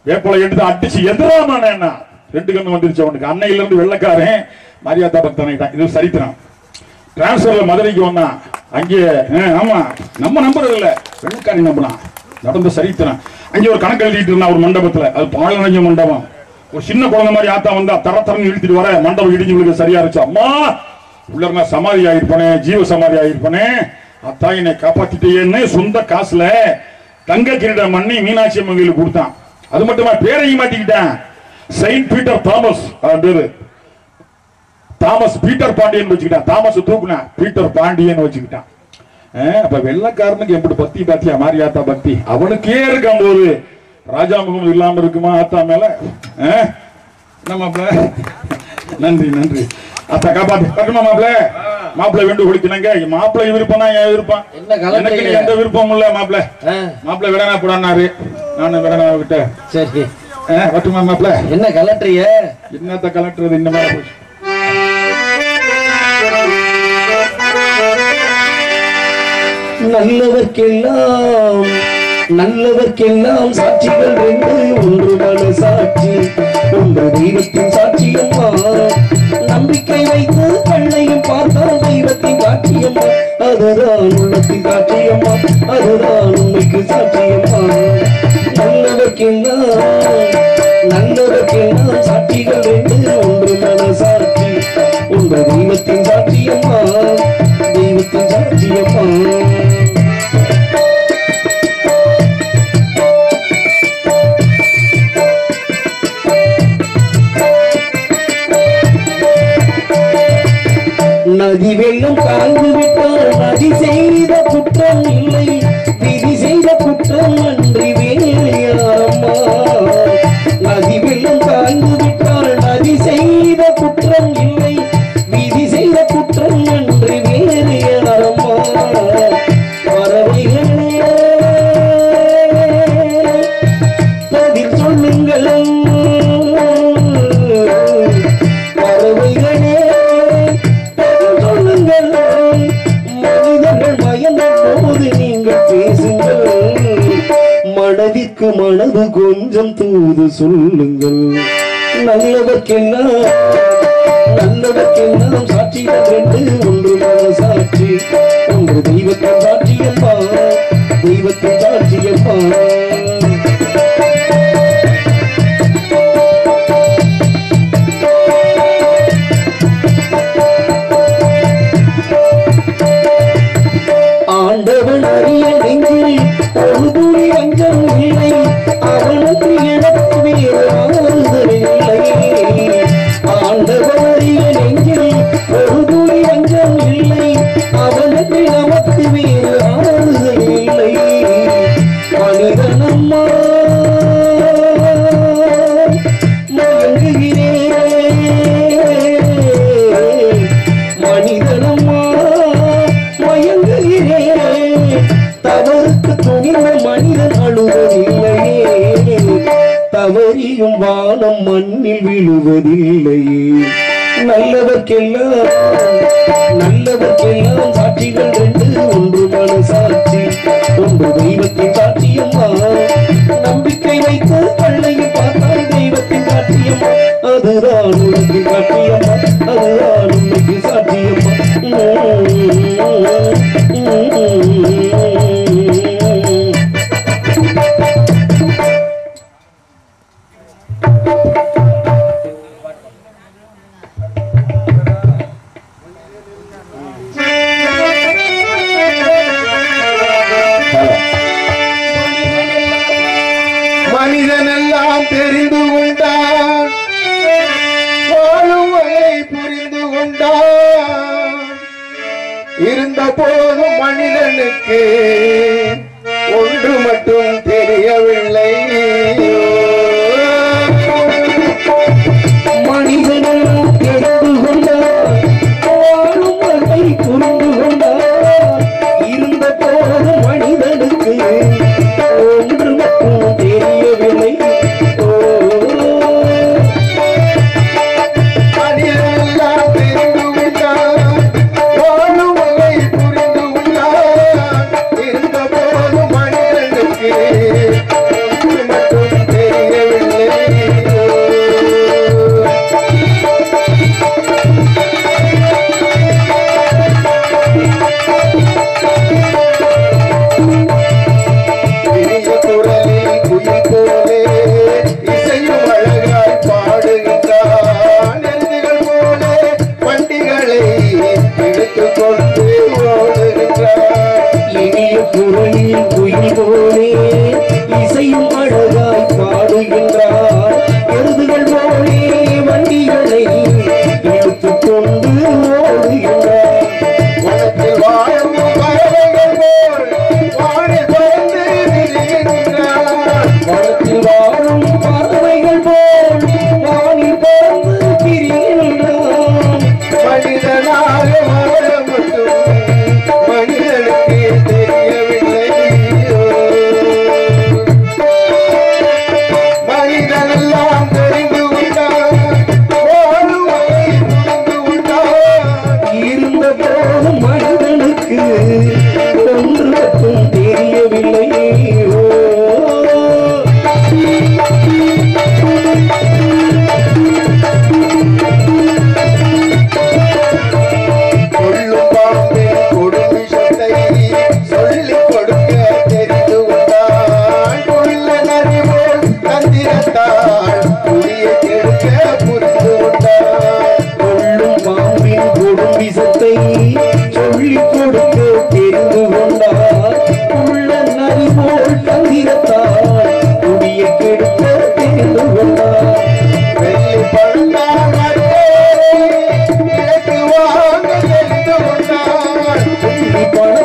வேப்பலை எடுத்து அடிச்சு எதிராமான ரெண்டு கண்ணு வந்துருச்சு அவனுக்கு அன்னையில இருந்து வெள்ளக்காரன் மாரியாத்தா பக்தனாயிட்டான் இது சரித்திரம் டிரான்ஸ்பர்ல மதுரைக்கு வந்தான் அங்கே ஆமா நம்ம நம்புறது இல்ல, வெள்ளக்காரி நம்பலாம். நடந்த சரித்திரம். அங்கே ஒரு கணக்கு எழுதிட்டு இருந்தா ஒரு மண்டபத்துல, அது பாலடைஞ்ச மண்டபம். ஒரு சின்ன குழந்தை மாதிரி ஆத்தா வந்தா தரத்தரன்னு இழுத்துட்டு வர மண்டபம் இடிஞ்சு உங்களுக்கு சரியா இருந்துச்சு. அம்மா உள்ள சமாதி ஆயிருப்பனே, ஜீவ சமாதி ஆயிருப்பனே, அத்தா என்னை காப்பாத்திட்டேன்னு சொந்த காசுல தங்க கிரீடம் பண்ணி மீனாட்சி அம்மன் கோயிலுக்கு கொடுத்தான். அது மட்டுமா பேரையும் மாட்டிக்கிட்டான். செயின்ட் பீட்டர் தாமஸ் பேரு. தாமஸ் பீட்டர் பாண்டியன் வச்சுக்கிட்டான். தாமஸ் தூக்குனா பீட்டர் பாண்டியன் வச்சுக்கிட்டான். அப்ப வெள்ளக்காரனுக்கு எப்படி பக்தி பாத்தியா மாரியாத்தா பக்தி அவனுக்கே இருக்கும் போது ராஜா முகமது இல்லாம இருக்குமா ஆத்தா மேல? நம்ம நன்றி நன்றி அத்தா காப்பாத்து பக்கமா மாப்பிள்ளை வேண்டு குடிக்கணுங்க. மாப்பிள்ளை விருப்பம் தான் என் விருப்பம், எனக்கு எந்த விருப்பம் இல்ல. மாப்பிள்ளை விடனா போடான்னாரு, நானும் விடனா விட்டேன். சரி வட்டுமா மாப்பிள்ள என்ன கலட்டுறிய? என்னத்த கலட்டுறது? இந்த மாதிரி நல்லவர்க்கெல்லாம் சாட்சிகள் ரெண்டு, ஒன்று மன சாட்சி, ஒன்று தெய்வத்தின் சாட்சியம்மா. நம்பிக்கை வைத்து கண்ணையும் பார்த்தால் தெய்வத்தின் சாட்சியம்மா, அதுதான் உள்ளத்தின் சாட்சியம்மா, அதுதான் உண்மைக்கு சாட்சியம்மா. நல்லவர்க்கெல்லாம் சாட்சிகள் ரெண்டு, ஒன்று மன சாட்சி, ஒன்று தெய்வத்தின் சாட்சியம்மா, தெய்வத்தின் சாட்சியம்மா. நதி வெள்ளம் காய்ந்து விட்டால் நதி செய்த குற்றம் இல்லை, விதி செய்த குற்றம் அன்றி வேலையாரம்மா. நதி வெள்ளம் காய்ந்து விட்டால் நதி செய்த குற்றம் இல்லை, விதி செய்த குற்றம் அன்றி வேலையாரம்மா. பறவைகளே பதில் சொல்லுங்கள், பறவைகளே மனிதர்கள் மயந்த போது நீங்கள் பேசுங்கள், மனதிற்கு மனது கொஞ்சம் தூது சொல்லுங்கள். நல்லவர்க்கெல்லாம் சாட்சிகள் ரெண்டு, ஒன்று மன சாட்சி, ஒன்று தெய்வத்தின் சாட்சியம்மா, தெய்வத்தின் சாட்சியம்மா. ஆண்டவன் அறிய நெஞ்சில் ஒரு துளி அஞ்சம் இல்லை, அவனுக்கு எனக்கு வேறு ஆறுதல் இல்லை. ஆண்டவன் அறிய நெஞ்சில் ஒரு துளி அஞ்சம் இல்லை, அவனுக்கு நமக்கு வேறு ஆறுதல் இல்லை. மனிதனம்மா மயங்குகிறேன், மனிதனம்மா மயங்குகிறேன். தவறுக்கு துணிந்த மனிதன் அழுவதில்லையே, தவறியும் வானம் மண்ணில் விழுவதில்லையே. நல்லவர்க்கெல்லாம் சாட்சிகள் ரெண்டு, ஒன்று மன சாட்சி, ஒன்று தெய்வத்தின் சாட்சியம்மா. நம்பிக்கை வைத்து கண்ணையும் பார்த்தால் தெய்வத்தின் சாட்சியம்மா, அதுதான் உனக்கு சாட்சியம்மா, அதுதான் உனக்கு சாட்சியம்மா. மனிதனெல்லாம் தெரிந்து கொண்டான், வாழும் வகை புரிந்து கொண்டான். இருந்த போதும் மனிதனுக்கு ஒன்று மட்டும் தெரியவில்லை. மனிதனெல்லாம் தெரிந்து கொண்டான், வாழும் வகை புரிந்து கொண்டான். இருந்த போதும் மனிதனுக்கு ஒன்று மட்டும் தெரியவில்லை. மனிதனெல்லாம் தெரிந்து கொண்டான், வாழும் வகை புரிந்து கொண்டான். இருந்த போதும் மனிதனுக்கு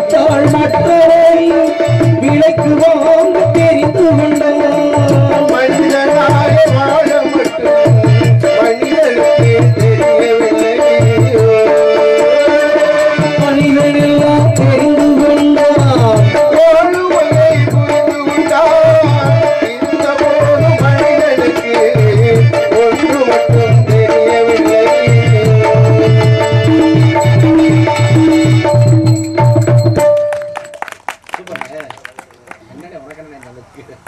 படித்தாள் மற்றவை விலைக்கு வாங்க தெரிந்து கொண்டான் மனிதனாக வாழ மட்டும் மனிதனுக்கு தெரியவில்லை மனிதனெல்லாம் தெரிந்து கொண்டான் வாழ்வதை புரிந்து கொண்டான் இந்த போது மனிதனுக்கு ஒன்று மட்டும் தெரியவில்லை என்னடா உனக்கு என்ன